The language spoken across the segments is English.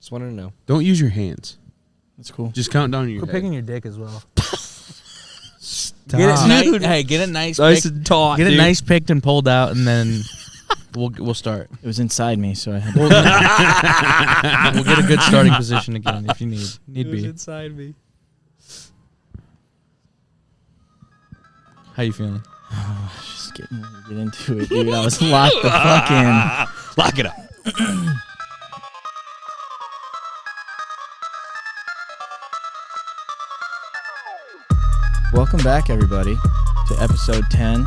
Just wanted to know. Don't use your hands. That's cool. Just count down your Quit head. picking your dick as well. Get it, Dude. Hey, get it nice. Nice picked, and taut, Get dude. it nice picked and pulled out, and then we'll start. It was inside me, so I had We'll get a good starting position again if you need be. inside me. How you feeling? just getting ready to get into it, dude. I was locked the fuck in. Lock it up. Welcome back, everybody, to episode 10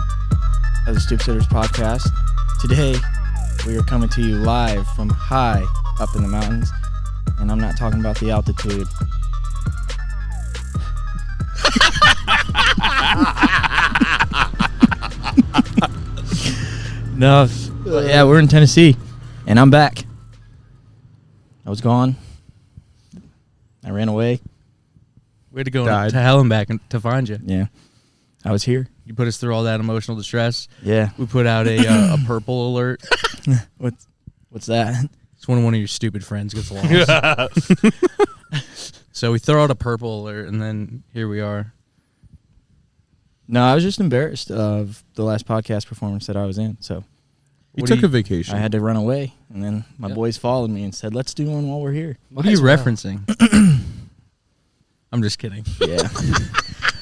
of the Stoop Sitters podcast. Today, we are coming to you live from high up in the mountains, and I'm not talking about the altitude. No, yeah, we're in Tennessee, and I'm back. I was gone. I ran away. We had to go Died. to hell and back to find you. Yeah, I was here. You put us through all that emotional distress. Yeah. We put out a purple alert. What's that? It's when one of your stupid friends gets lost. So we throw out a purple alert, and then here we are. No, I was just embarrassed of the last podcast performance that I was in. So You took a vacation. I had to run away, and then my boys followed me and said, "Let's do one while we're here." What are you referencing? I'm just kidding. Yeah.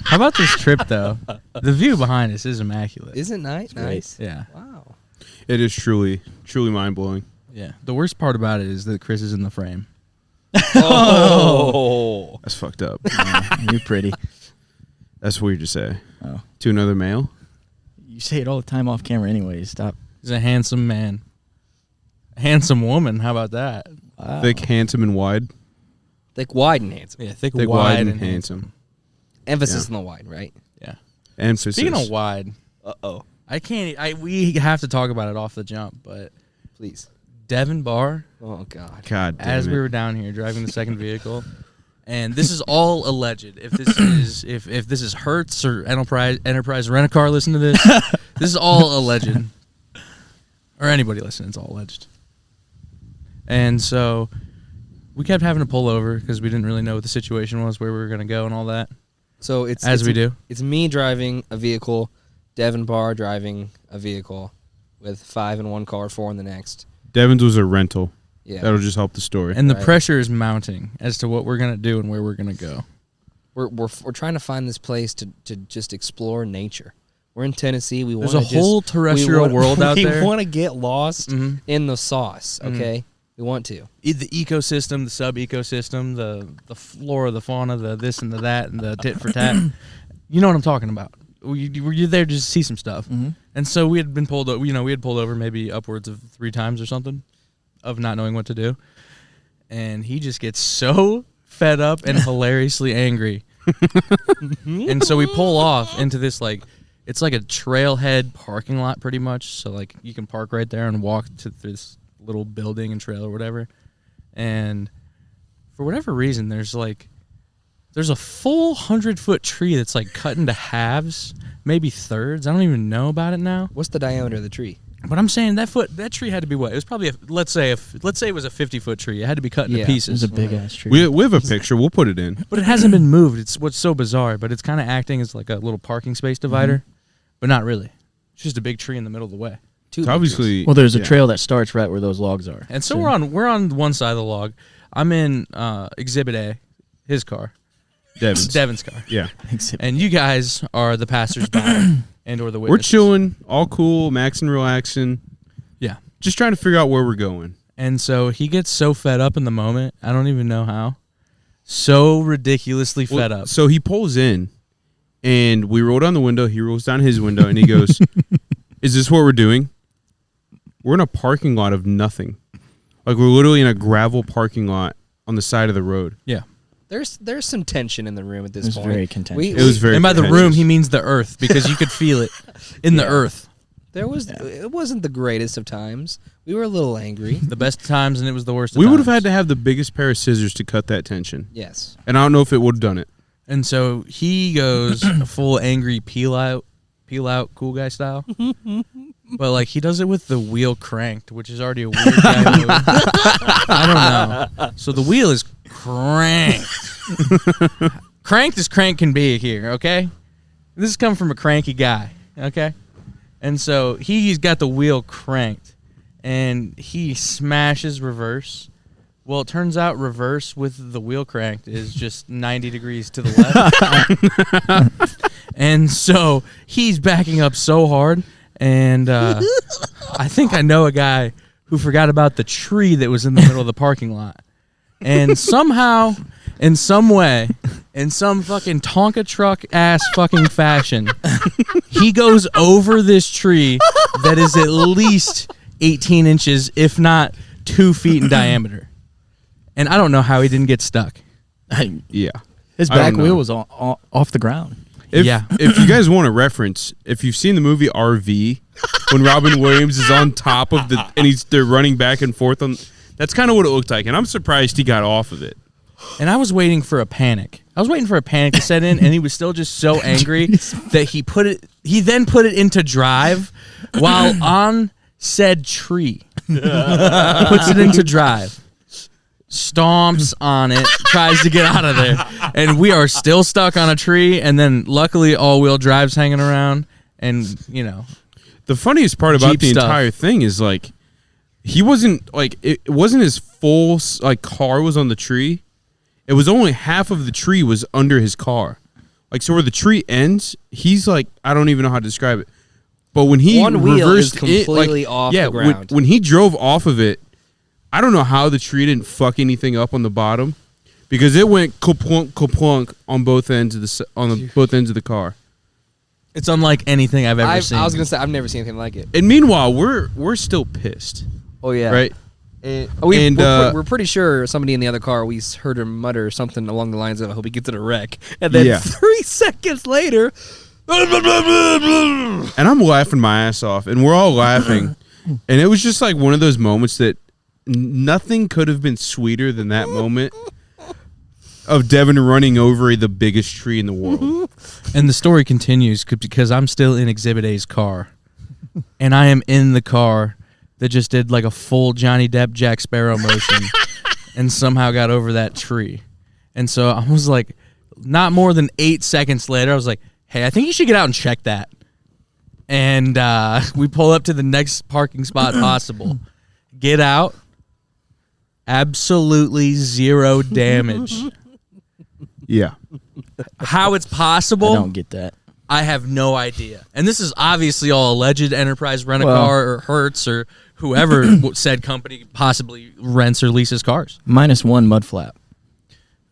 How about this trip, though? The view behind us is immaculate. Isn't it nice? great. Nice. Yeah. Wow. It is truly mind-blowing. Yeah. The worst part about it is that Chris is in the frame. Oh. That's fucked up. You're pretty. That's weird to say. Oh. To another male? You say it all the time off camera anyways. Stop. He's a handsome man. A handsome woman. How about that? Wow. Thick, handsome, and wide. Thick, wide, and handsome. Yeah, thick, Thick, wide, and handsome. Emphasis Yeah. on the wide, right? Yeah. Emphasis. Speaking of wide, Uh-oh. we have to talk about it off the jump, but Please. Devin Barr, Oh, God. God damn as it. we were down here driving the second vehicle, and this is all alleged. If this is if this is Hertz or Enterprise Rent-A-Car, listen to this. This is all alleged, or anybody listening, it's all alleged. And so we kept having to pull over because we didn't really know what the situation was, where we were going to go, and all that. So it's We do. It's me driving a vehicle, Devin Barr driving a vehicle with 5 in one car, 4 in the next. Devin's was a rental. Yeah. That'll just help the story. And the Right. pressure is mounting as to what we're going to do and where we're going to go. We're trying to find this place to just explore nature. We're in Tennessee. We There's want a whole terrestrial world out there. We want to get lost Mhm. in the sauce, okay? We want to. The ecosystem, the sub-ecosystem, the flora, the fauna, the this and the that, and the tit for tat. You know what I'm talking about. You're there just to see some stuff. Mm-hmm. And so we had been pulled over. We had pulled over maybe upwards of 3 times or something of not knowing what to do. And he just gets so fed up and hilariously angry. And so we pull off into this, like, it's like a trailhead parking lot pretty much. So, like, you can park right there and walk to this little building and trail or whatever. And for whatever reason, there's a full 100-foot tree that's like cut into halves, maybe thirds. I don't even know about it now. What's the diameter of the tree? But I'm saying that tree had to be what? It was probably let's say it was a 50-foot tree. It had to be cut into Yeah. It was pieces. a big ass tree. we have a picture. We'll put it in. But it hasn't been moved. It's what's so bizarre. But it's kind of acting as like a little parking space divider, but not really. It's just a big tree in the middle of the way. Two It's obviously. Well, there's a yeah. trail that starts right where those logs are. And so we're on one side of the log. I'm in Exhibit A, his car, Devin's car, Yeah. and you guys are the passersby and or the We're witnesses. chilling, all cool, maxing, relaxing. Yeah. Just trying to figure out where we're going. And so he gets so fed up in the moment. I don't even know how. So ridiculously fed up. So he pulls in, and we roll down the window. He rolls down his window, and he goes, "Is this what we're doing? We're in a parking lot of nothing. Like, we're literally in a gravel parking lot on the side of the road." Yeah. There's some tension in the room at this It was point. very contentious. It was very And by the contentious. room, he means the earth because you could feel it in the earth. It wasn't the greatest of times. We were a little angry. The best times and it was the worst of We times. would have had to have the biggest pair of scissors to cut that tension. Yes. And I don't know if it would have done it. And so he goes full angry peel peel out cool guy style. But like he does it with the wheel cranked, which is already a weird guy move. I don't know. So the wheel is cranked. Cranked as crank can be here, okay? This is coming from a cranky guy, okay? And so he's got the wheel cranked, and he smashes reverse. Well, it turns out reverse with the wheel cranked is just 90 degrees to the left. And so he's backing up so hard, and I think I know a guy who forgot about the tree that was in the middle of the parking lot. And somehow, in some way, in some fucking Tonka truck ass fucking fashion, he goes over this tree that is at least 18 inches, if not 2 feet in diameter. And I don't know how he didn't get stuck. Yeah. His I don't back know. wheel was off the ground. If, Yeah. If you guys want a reference, if you've seen the movie RV, when Robin Williams is on top of the and they're running back and forth on, that's kind of what it looked like, and I'm surprised he got off of it. And I was waiting for a panic. I was waiting for a panic to set in, and he was still just so angry that he then put it into drive while on said tree. Puts it into drive. Stomps on it, tries to get out of there. And we are still stuck on a tree, and then luckily all-wheel drive's hanging around, and, you know. The funniest part about Jeep the stuff. entire thing is, like, he wasn't, like, it wasn't his full, like, car was on the tree. It was only half of the tree was under his car. Like, so where the tree ends, he's like, I don't even know how to describe it. But when he One wheel is reversed completely it, like, off yeah, the ground. When he drove off of it, I don't know how the tree didn't fuck anything up on the bottom, because it went kaplunk on both ends of both ends of the car. It's unlike anything I've ever seen. I was gonna say I've never seen anything like it. And meanwhile, we're still pissed, Oh yeah, right? We're pretty sure somebody in the other car, we heard her mutter something along the lines of, "I hope he gets in a wreck," and then Yeah. 3 seconds later, And I'm laughing my ass off, and we're all laughing, and it was just like one of those moments that nothing could have been sweeter than that moment of Devin running over the biggest tree in the world. And the story continues because I'm still in Exhibit A's car. And I am in the car that just did like a full Johnny Depp Jack Sparrow motion and somehow got over that tree. And so I was like, not more than 8 seconds later, I was like, hey, I think you should get out and check that. And we pull up to the next parking spot possible. Get out. Absolutely zero damage. Yeah. How it's possible, I don't get that. I have no idea. And this is obviously all alleged. Enterprise Rent-A-Car or Hertz or whoever said company possibly rents or leases cars. -1 mud flap.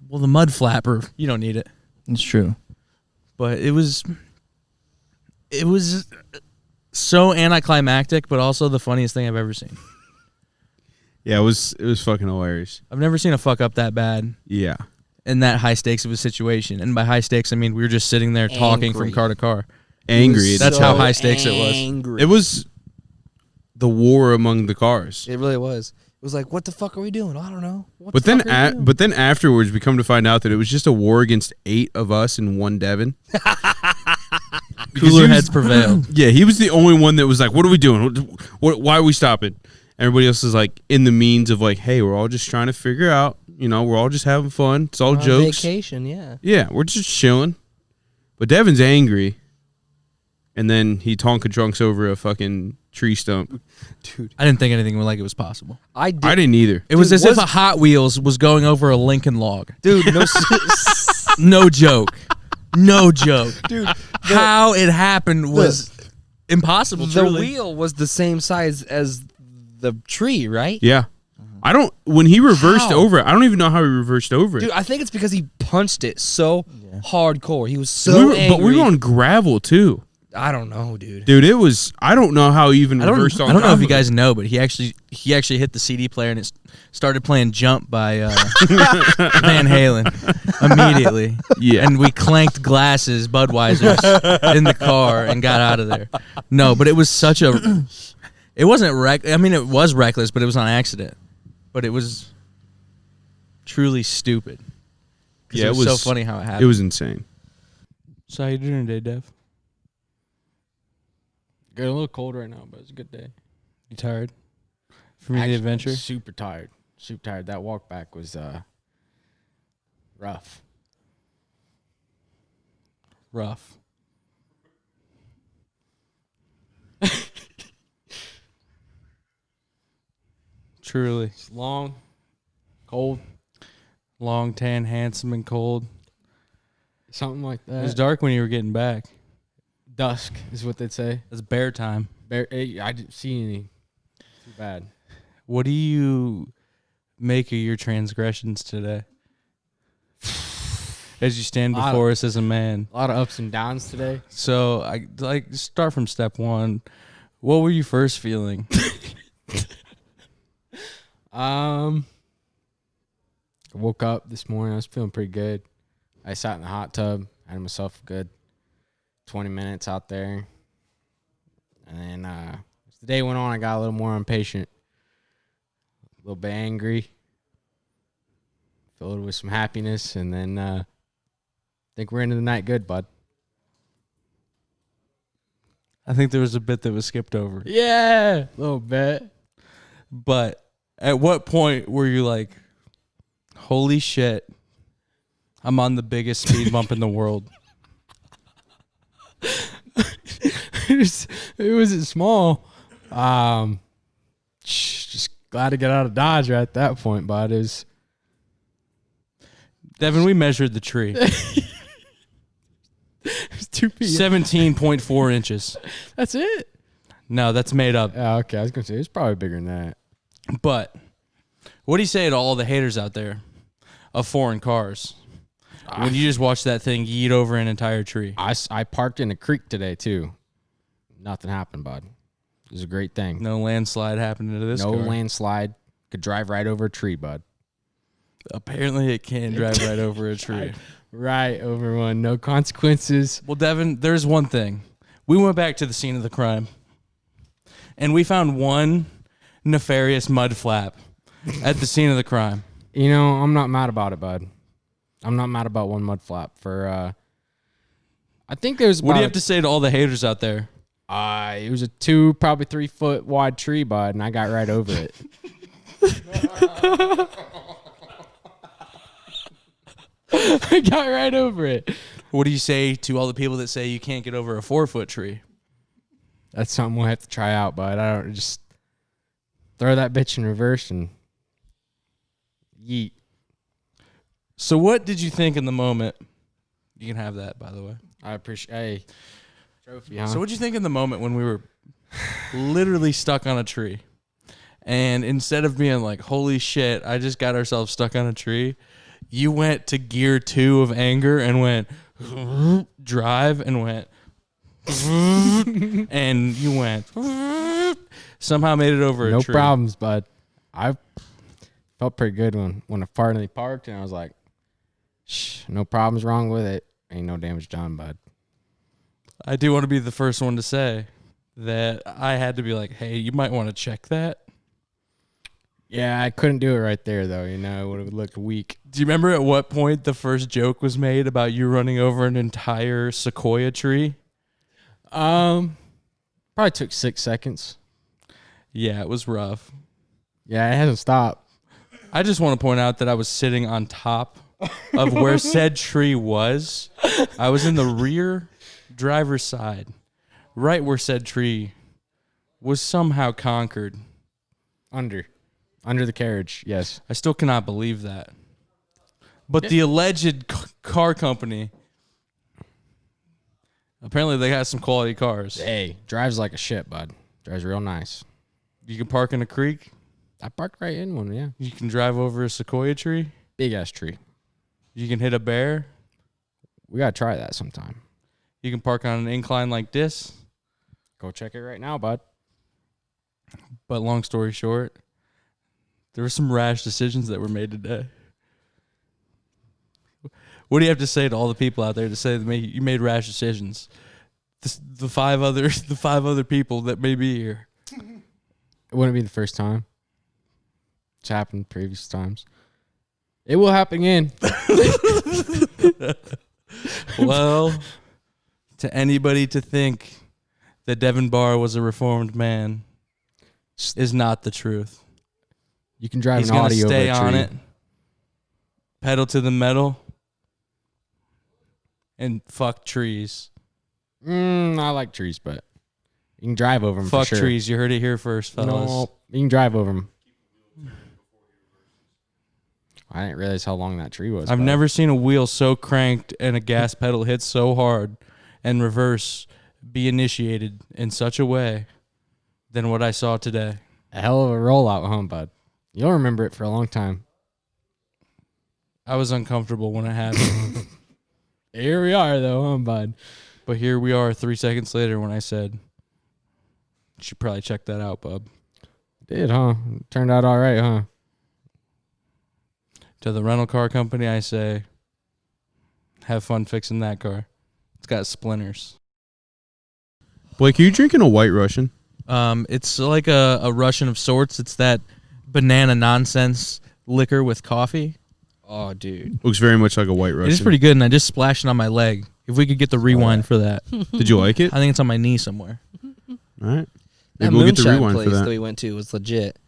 Well, the mud flapper, you don't need it. It's true. But it was so anticlimactic, but also the funniest thing I've ever seen. Yeah, it was fucking hilarious. I've never seen a fuck up that bad Yeah. in that high stakes of a situation. And by high stakes, I mean we were just sitting there talking from Angry. car to car. Angry. That's how high stakes it was. angry. It was the war among the cars. It really was. It was like, what the fuck are we doing? I don't know. What But the then, fuck are we doing? but then afterwards, we come to find out that it was just a war against 8 of us and 1 Devin. Because Cooler he was- heads prevailed. Yeah, he was the only one that was like, "What are we doing? Why are we stopping?" Everybody else is like in the means of like, "Hey, we're all just trying to figure out. You know, we're all just having fun. It's all On jokes. vacation, yeah. Yeah, we're just chilling." But Devin's angry, and then he Tonka trunks over a fucking tree stump. Dude, I didn't think anything like it was possible. I didn't either. It was Dude, as if a Hot Wheels was going over a Lincoln log. dude, no, No joke. No joke. dude. How it happened was impossible. The truly. wheel was the same size as the tree, right? Yeah, I don't. When he reversed How? over it, I don't even know how he reversed over it. Dude, I think it's because he punched it so hardcore. He was We so were- angry. but we were on gravel too. I don't know, dude. Dude, it was. I don't know how he even I don't reversed on know top if you of it. guys know, but he actually hit the CD player and it started playing "Jump" by Van Halen immediately. Yeah. And we clanked glasses, Budweisers, in the car and got out of there. No, but it was such a. It wasn't I mean, it was reckless, but it was on accident. But it was truly stupid. 'Cause Yeah, it was so funny how it happened. It was insane. So how you doing today, Dev? good. A little cold right now, but it's a good day. You tired from the Actually, adventure? Super tired. Super tired. That walk back was rough. Rough. Truly. It's long, cold, Long, tan, handsome, and cold. something like It was that. dark when you were getting back. Dusk is what they'd say. It's bear time. I didn't see any. Too bad. What do you make of your transgressions today? As you stand Lot of- before us as a man. A lot of ups and downs today. So I like start from step one. What were you first feeling? I woke up this morning. I was feeling pretty good. I sat in the hot tub, had myself a good 20 minutes out there. And then as the day went on, I got a little more impatient, a little bit angry, filled with some happiness. And then I think we're into the night good, bud. I think there was a bit that was skipped over. Yeah, a little bit. But at what point were you like, holy shit, I'm on the biggest speed bump in the world? It wasn't small. Just glad to get out of Dodge right at that point, bud. It was Devin, we measured the tree. 2 feet. 17.4 inches. That's it. No, that's made up. Yeah, okay. I was gonna say it's probably bigger than that. But what do you say to all the haters out there of foreign cars when you just watch that thing yeet over an entire tree? I parked in a creek today too. Nothing happened, bud. It was a great thing. No landslide happening to this No car. landslide. Could drive right over a tree, bud. Apparently it can drive right over a tree. Right over one. No consequences. Well, Devin, there's one thing. We went back to the scene of the crime, and we found one nefarious mud flap at the scene of the crime. You know, I'm not mad about it, bud. I'm not mad about one mud flap. I think there's. What do you have to say to all the haters out there? It was a probably 3 foot wide tree, bud, and I got right over it. I got right over it. What do you say to all the people that say you can't get over a 4-foot tree? That's something we'll have to try out, bud. I don't just throw that bitch in reverse and yeet. So what did you think in the moment? You can have that, by the way. I appreciate. Hey, trophy, huh? So what did you think in the moment when we were literally stuck on a tree? And instead of being like, holy shit, I just got ourselves stuck on a tree, you went to gear 2 of anger and went drive and went and you went somehow made it over a no tree. problems, bud. I felt pretty good when I finally parked, and I was like, "Shh, no problems wrong with it. Ain't no damage done, bud." I do want to be the first one to say that I had to be like, hey, you might want to check that. Yeah, I couldn't do it right there, though. You know, it would have looked weak. Do you remember at what point the first joke was made about you running over an entire sequoia tree? Probably took 6 seconds. Yeah, it was rough. Yeah, it hasn't stopped. I just want to point out that I was sitting on top of where said tree was. I was in the rear driver's side, right where said tree was somehow conquered. Under the carriage, yes. I still cannot believe that. But the alleged car company, apparently they got some quality cars. Hey, drives like a shit, bud. Drives real nice. You can park in a creek. I parked right in one, yeah. You can drive over a sequoia tree. Big ass tree. You can hit a bear. We gotta try that sometime. You can park on an incline like this. Go check it right now, bud. But long story short, there were some rash decisions that were made today. What do you have to say to all the people out there to say that you made rash decisions? The five other people that may be here. It wouldn't be the first time. It's happened previous times. It will happen again. Well, to anybody to think that Devin Barr was a reformed man is not the truth. You can drive He's an going to Audi over stay a on tree. it, pedal to the metal, and fuck trees. I like trees, but you can drive over them Fuck for sure. trees. You heard it here first, fellas. No, you can drive over them. I didn't realize how long that tree was. I've bud. never seen a wheel so cranked and a gas pedal hit so hard and reverse be initiated in such a way than what I saw today. A hell of a rollout, huh, bud? You'll remember it for a long time. I was uncomfortable when it happened. Here we are, though, huh, bud? But here we are 3 seconds later when I said, you should probably check that out, bub. Did, huh? Turned out all right, huh? To the rental car company, I say, have fun fixing that car. It's got splinters. Blake, are you drinking a White Russian? It's like a Russian of sorts. It's that banana nonsense liquor with coffee. Oh, dude. Looks very much like a White Russian. It is pretty good, and I just splashed it on my leg. If we could get the rewind for that. Did you like it? I think it's on my knee somewhere. All right. That Maybe we'll get the moonshine rewind place for that. that we went to was legit.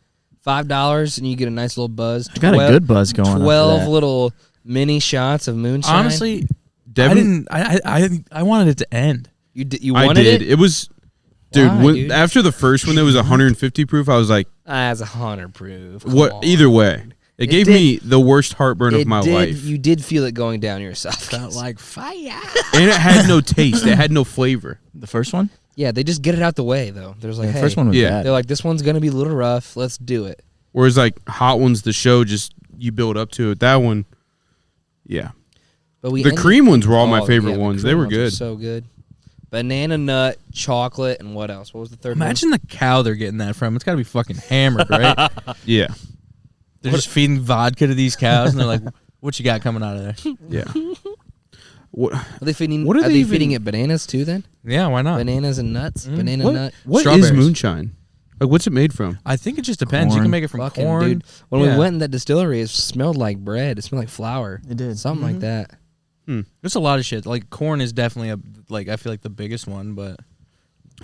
$5 and you get a nice little buzz. I got a good buzz going. 12 little mini shots of moonshine. Honestly, Devin, I wanted it to end. You I wanted did. it? It was, dude, Why, when, dude? after the first one that was 150 proof, I was like, That's 100 proof. Come what? on. Either way, it gave did- me the worst heartburn of It my did- life. You did feel it going down your esophagus. Like fire. And it had no taste. It had no flavor. The first one? Yeah, they just get it out the way, though. There's like, The hey, first one was Yeah. bad. they're like, this one's going to be a little rough. Let's do it. Whereas like Hot Ones, the show, just you build up to it. That one, yeah. But we The ended- cream ones were all my Oh, favorite yeah, the ones. They cream were ones good. so good. Banana nut, chocolate, and what else? What was the third Imagine the cow they're getting that from. It's got to be fucking hammered, right? Yeah. They're just feeding vodka to these cows, and they're like, "What you got coming out of there?" Yeah. What? one? Are they feeding? What are they feeding even- it bananas too? Then Yeah, why not? bananas and nuts. Mm. Banana What, nut. what is Strawberries. moonshine? Like, what's it made from? I think it just depends. You Corn. can make it from Fucking corn. dude. When Yeah. we went in that distillery, it smelled like bread. It smelled like flour. It did. Something like that. There's a lot of shit. Like corn is definitely I feel like the biggest one, but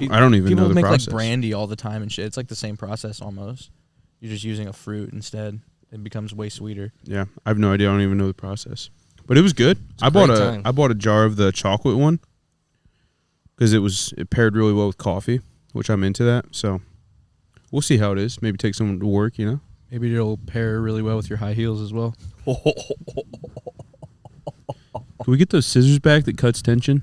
I don't even people know the make process. like brandy all the time and shit. It's like the same process almost. You're just using a fruit instead. It becomes way sweeter. Yeah, I have no idea. I don't even know the process. But it was good. a great time. I bought a jar of the chocolate one because it paired really well with coffee, which I'm into that. So we'll see how it is. Maybe take someone to work. You know. Maybe it'll pair really well with your high heels as well. Can we get those scissors back that cuts tension?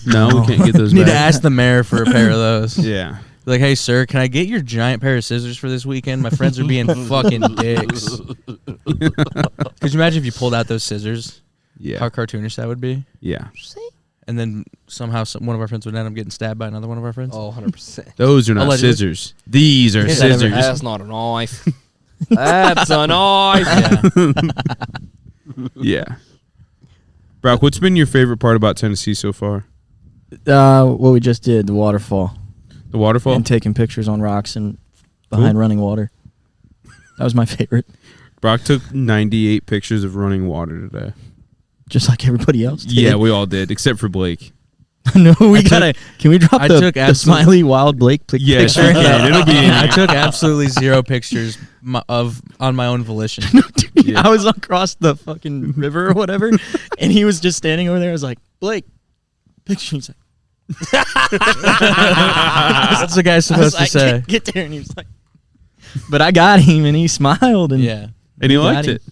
No, we can't get those Need to back. ask the mayor for a pair of those. Yeah. Like, hey, sir, can I get your giant pair of scissors for this weekend? My friends are being fucking dicks. Could you imagine if you pulled out those scissors? Yeah. How cartoonish that would be. Yeah. And then somehow one of our friends would end up getting stabbed by another one of our friends. Oh, 100%. Those are not Allegedly. scissors. These are Yeah, scissors. That's not a knife. That's a knife. Yeah. Yeah. Brock, what's been your favorite part about Tennessee so far? What we just did, the waterfall. The waterfall? And taking pictures on rocks and behind running water. That was my favorite. Brock took 98 pictures of running water today. Just like everybody else did. Yeah, we all did, except for Blake. No, we gotta. Can we drop I the, took the absolute- smiley wild Blake Yes, picture? you can. It'll be in I here. took absolutely zero pictures on my own volition. Yeah. I was across the fucking river or whatever, and he was just standing over there. I was like, Blake, picture. He's like, What's the guy I was supposed to like, say? Get there, and he was like, but I got him, and he smiled, and Yeah. And he got liked him. it.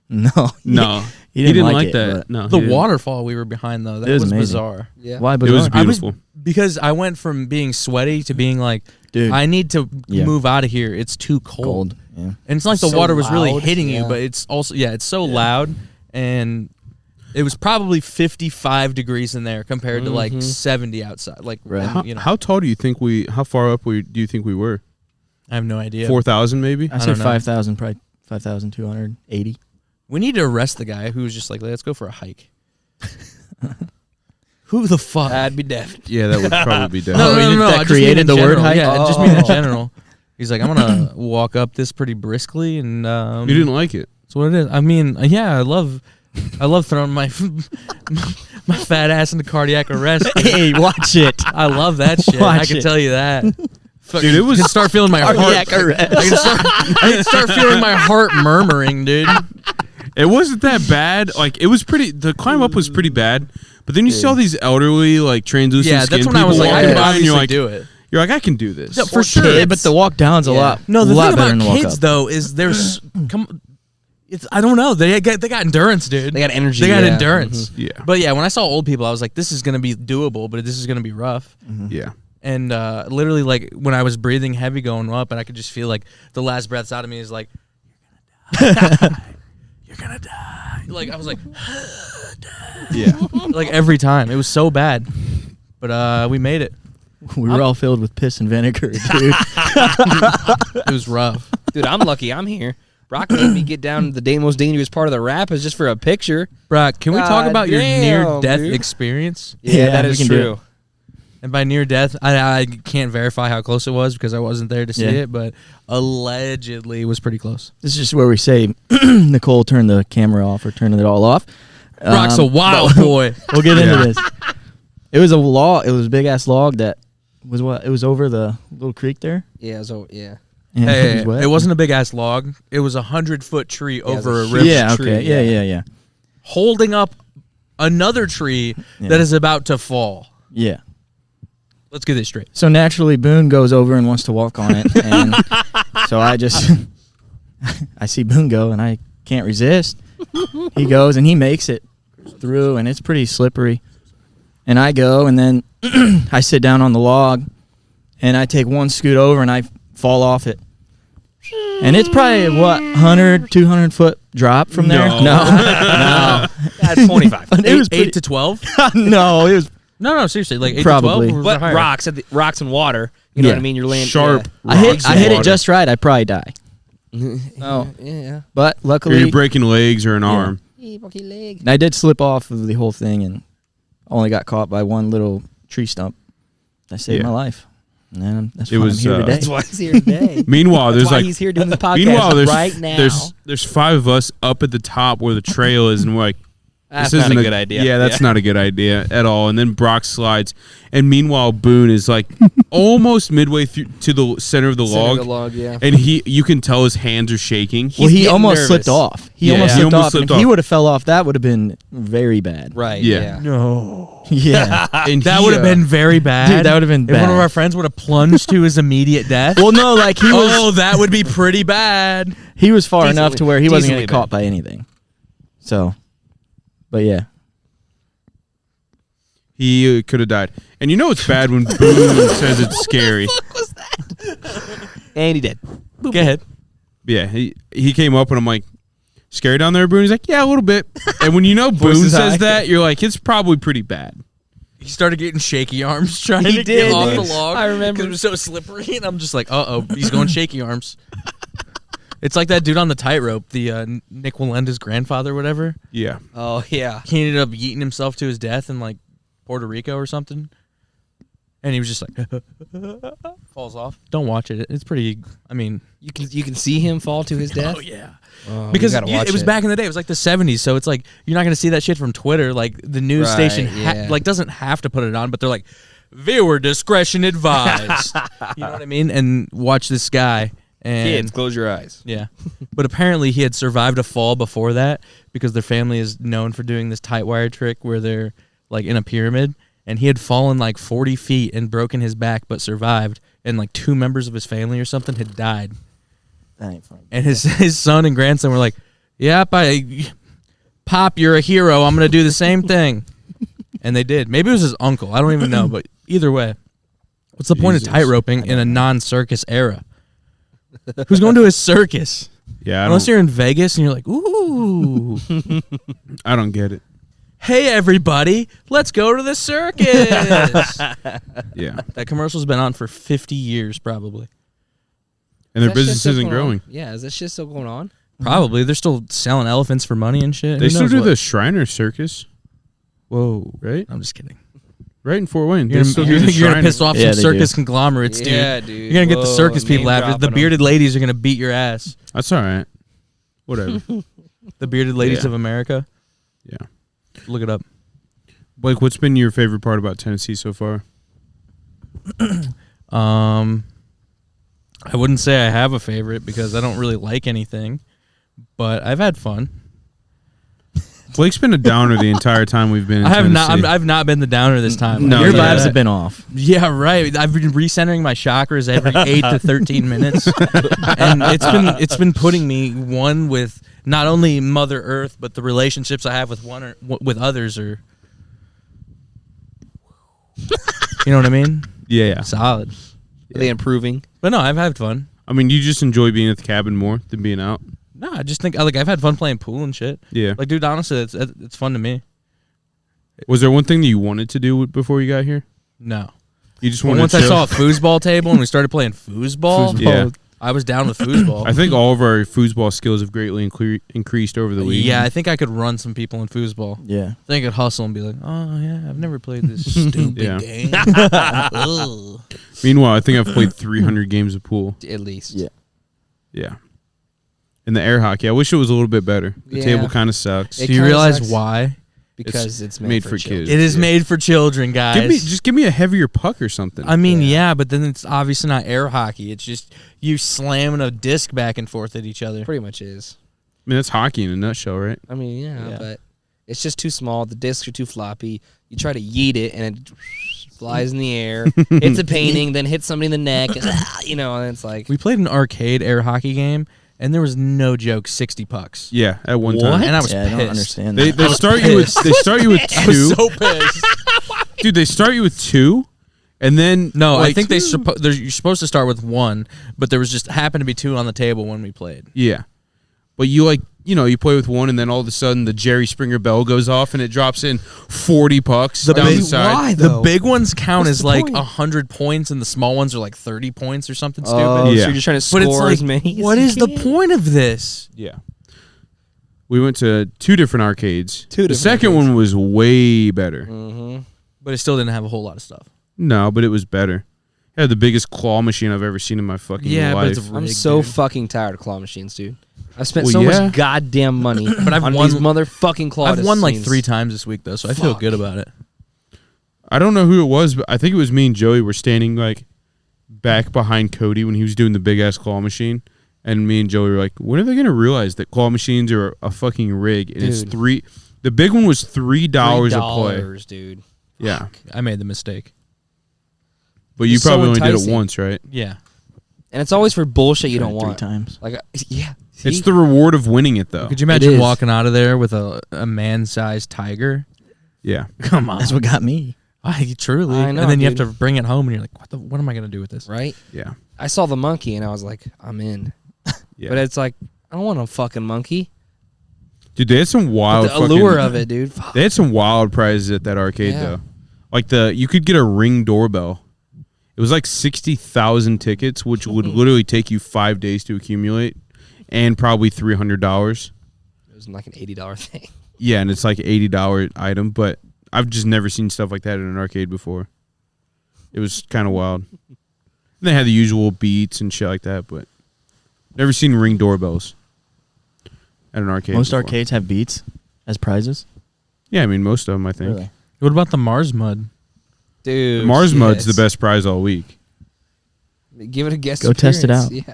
No, No. he didn't like it, that. but- No. The he didn't. waterfall we were behind, though, that It was was amazing. bizarre. Yeah. Why? It was Bizarre? beautiful. Because I went from being sweaty to being like, Dude, I need to Yeah. move out of here. It's too cold. cold. Yeah. And it's not like the So water was really loud, hitting you, yeah. but it's also, it's so loud. And it was probably 55 degrees in there compared to like 70 outside. Like, Right. and, you know, How tall do you think how far up do you think we were? I have no idea. 4,000 maybe? I I said don't know. 5,000, probably 5,280. We need to arrest the guy who was just like, let's go for a hike. Who the fuck? That'd be definitely. Yeah, that would probably be No, definitely. Oh, no, that I just mean created in the word general. hike? Yeah, I just mean in Oh. general. He's like, I'm going to walk up this pretty briskly. And You didn't like it. that's what it is. I mean, yeah, I love I love throwing my my fat ass into cardiac arrest. Hey, watch it. I love that shit. Watch I can it. tell you that. Dude, it was I can start feeling my Cardiac heart. arrest. I can start feeling my heart murmuring, dude. It wasn't that bad. Like it was pretty. The climb up was pretty bad. But then you saw these elderly, like translucent Yeah, skin that's when I people was like, I walking can by, and obviously you're like, do it. you're like, I can do this. Yeah, for sure. Yeah, but the walk down's a lot. No, the lot thing better than the about walk kids up. though is there's it's I don't know. They got endurance, dude. They got energy. They got yeah. endurance. Yeah, But yeah, when I saw old people, I was like, this is gonna be doable, but this is gonna be rough. yeah. And literally, like when I was breathing heavy going up, and I could just feel like the last breaths out of me is like, you're gonna die. You're gonna die. Like I was like, Yeah. like every time. It was so bad, but we made it. We were all filled with piss and vinegar, dude. It was rough. Dude, I'm lucky I'm here. Brock made me get down to the most dangerous part of the rap is just for a picture. Brock, can we talk God about your damn, near-death dude. experience? Yeah, that we is can do true. And by near death, I can't verify how close it was because I wasn't there to see Yeah. it, but allegedly it was pretty close. This is just where we say Nicole turned the camera off or turning it all off. Brock's a wild but boy. We'll get into this. It was a log. It was a big ass log that was what? It was over the little creek there. Yeah, so yeah. And Hey, it was wet. it wasn't a big ass log. It was 100-foot tree it was over a a huge river Yeah. tree, Okay. yeah. Yeah. holding up another tree Yeah. that is about to fall. Yeah. Let's get this straight. So naturally, Boone goes over and wants to walk on it, and so I just I see Boone go, and I can't resist. He goes and he makes it through, and it's pretty slippery. And I go, and then I sit down on the log, and I take one scoot over, and I fall off it. And it's probably, what, 100, 200 foot drop from there? No. No. That's 25. It was 8 to 12? no, it was No, seriously, like 8 Probably. to 12 or But higher? rocks and water. You know Yeah. what I mean? You're laying Sharp. I hit rocks I and hit it water. just right. I'd probably die. Yeah. Oh. Yeah. But Or luckily, you're breaking legs or an arm. I did slip off of the whole thing and only got caught by one little tree stump. That saved Yeah. my life. And that's It why was, I'm here today. That's why he's here today. Meanwhile, That's there's why like he's here doing the podcast meanwhile there's right now. there's 5 of us up at the top where the trail is, and we're like, That's this not isn't a good idea. Yeah, that's not a good idea at all. And then Brock slides, and meanwhile Boone is like almost midway through to the center of the Center log, of the log, yeah. and you can tell his hands are shaking. Well, he getting almost nervous. slipped off. He Yeah, almost he slipped almost off. slipped and if he off. would have fell off, that would have been very bad. Right. Yeah. Yeah. No. Yeah. And That he, would have been very bad. Dude, that would have been If one of bad. our friends would have plunged to his immediate death. Well, no, like he was Oh, that would be pretty bad. he was far enough Decently- to where he wasn't going to decently get caught by anything. So, but yeah. he could have died. And you know it's bad when Boone says it's scary. And he did. Go ahead. Yeah, he came up and I'm like, scary down there, Boone? He's like, yeah, a little bit. And when you know Boone Voice is says high. that, you're like, it's probably pretty bad. He started getting shaky arms trying He to did. get off the log. I remember. Because it was so slippery, and I'm just like, uh-oh, he's going shaky arms. It's like that dude on the tightrope, the Nick Walenda's grandfather or whatever. Yeah. Oh, yeah. He ended up yeeting himself to his death in, like, Puerto Rico or something. And he was just like, falls off. Don't watch it. It's pretty, I mean. You can see him fall to his death. Oh, yeah. Oh, Because you gotta watch it was back in the day. It was like the 70s, so it's like you're not going to see that shit from Twitter. Like the news Right, station yeah. like doesn't have to put it on, but they're like, viewer discretion advised. You know what I mean? And watch this guy. And Kids, close your eyes. yeah. But apparently he had survived a fall before that because their family is known for doing this tight wire trick where they're like in a pyramid. And he had fallen like 40 feet and broken his back but survived. And like 2 members of his family or something had died. That ain't funny. And his son and grandson were like, yep, Pop, you're a hero. I'm going to do the same thing. And they did. Maybe it was his uncle. I don't even know. But either way, what's the point of Jesus. tightroping in a non-circus era? Who's going to a circus? Yeah, Unless you're in Vegas and you're like, ooh, I don't get it. hey, everybody, let's go to the circus. Yeah. That commercial's been on for 50 years probably. And their Is that shit business still isn't going on? growing. Yeah, is that shit still going on? Probably. They're still selling elephants for money and shit. They Who still knows do what? the Shriner Circus, Whoa. right? I'm just kidding. Right in Fort Wayne. You're They still do gonna, the you're gonna Shriner. piss off Yeah, some they circus conglomerates, dude. Yeah, dude. You're gonna get the Whoa, circus people name after. The dropping 'em. bearded ladies are gonna beat your ass. That's all right. Whatever. The bearded ladies Yeah. of America. Yeah. Look it up. Blake, what's been your favorite part about Tennessee so far? I wouldn't say I have a favorite because I don't really like anything, but I've had fun. Blake's been a downer the entire time we've been in I've Tennessee. not been the downer this time. No, Your yeah. vibes have been off. Yeah, right. I've been recentering my chakras every 8 to 13 minutes, and it's been putting me one with not only Mother Earth, but the relationships I have with with others are. You know what I mean? Yeah. Solid. Are they improving? But no, I've had fun. I mean, you just enjoy being at the cabin more than being out. No, I just think I've had fun playing pool and shit. Yeah. Like, dude, honestly, it's fun to me. Was there one thing that you wanted to do before you got here? No. You just But wanted once to I saw a foosball table and we started playing foosball, Yeah. I was down with foosball. I think all of our foosball skills have greatly increased over the week. Yeah, I think I could run some people in foosball. Yeah. I think I could hustle and be like, oh, yeah, I've never played this stupid Yeah. game. Ugh. Meanwhile, I think I've played 300 games of pool. At least. Yeah. Yeah. And the air hockey, I wish it was a little bit better. The Yeah. table kind of sucks. It Do you kinda realize sucks. why? Because it's made for kids. It is Yeah. made for children, guys. Just give me a heavier puck or something. I mean, Yeah. yeah, but then it's obviously not air hockey. It's just you slamming a disc back and forth at each other. Pretty much is. I mean, that's hockey in a nutshell, right? I mean, yeah, Yeah. but it's just too small. The discs are too floppy. You try to yeet it and it flies in the air. Hits a painting, then hits somebody in the neck. And, and it's like We played an arcade air hockey game, and there was no joke 60 pucks. Yeah, at one What? time. And I was yeah, I pissed. don't understand They that. start you with I was two. so pissed. Dude, they start you with two, and then No, I like, think you're supposed to start with one, but there was just happened to be two on the table when we played. Yeah, but you you play with one, and then all of a sudden the Jerry Springer bell goes off, and it drops in 40 pucks down the side. why The though? big ones count What's as the like point? 100 points, and the small ones are like 30 points or something stupid. Oh, Yeah. so you're just trying to But it's score like, as many. what as is you the can? point of this? Yeah. We went to two different arcades. Two The different second arcades. one was way better. Mm-hmm. But it still didn't have a whole lot of stuff. No, but it was better. It had the biggest claw machine I've ever seen in my fucking Yeah, but life. it's I'm rigged, so dude. fucking tired of claw machines, dude. I've spent Well, so yeah. much goddamn money But I've on won- these motherfucking claw I've won like machines. 3 times this week though, so I feel Fuck. good about it. I don't know who it was, but I think it was me and Joey were standing like back behind Cody when he was doing the big ass claw machine. And me and Joey were like, when are they going to realize that claw machines are a fucking rig? And it's Dude. the big one was $3 a play. $3, dude. Yeah. I made the mistake. But you It's so probably only did it enticing. once, right? Yeah. And it's always for bullshit you Tried don't it 3 want. times. Like, yeah. It's see? the reward of winning it, though. Could you imagine is. walking out of there with a man-sized tiger? Yeah. Come on. That's what got me. Truly. I know, and then you have dude. to bring it home and you're like, what am I going to do with this? right? Yeah. I saw the monkey and I was like, I'm in. Yeah. But it's like, I don't want a fucking monkey. Dude, they had some But wild the allure of it, dude. Fuck. They had some wild prizes at that arcade, Yeah. though. Like you could get a Ring doorbell. It was like 60,000 tickets, which would literally take you 5 days to accumulate, and probably $300. It was like an $80 thing. Yeah, and it's like $80 item, but I've just never seen stuff like that in an arcade before. It was kind of wild. And they had the usual beats and shit like that, but never seen Ring doorbells at an arcade. Most before. arcades have beats as prizes. Yeah, I mean most of them. I think Really? What about the Mars Mud? Dude. Mars yes. Mud's the best prize all week. Give it a guess. Go test it out. Yeah.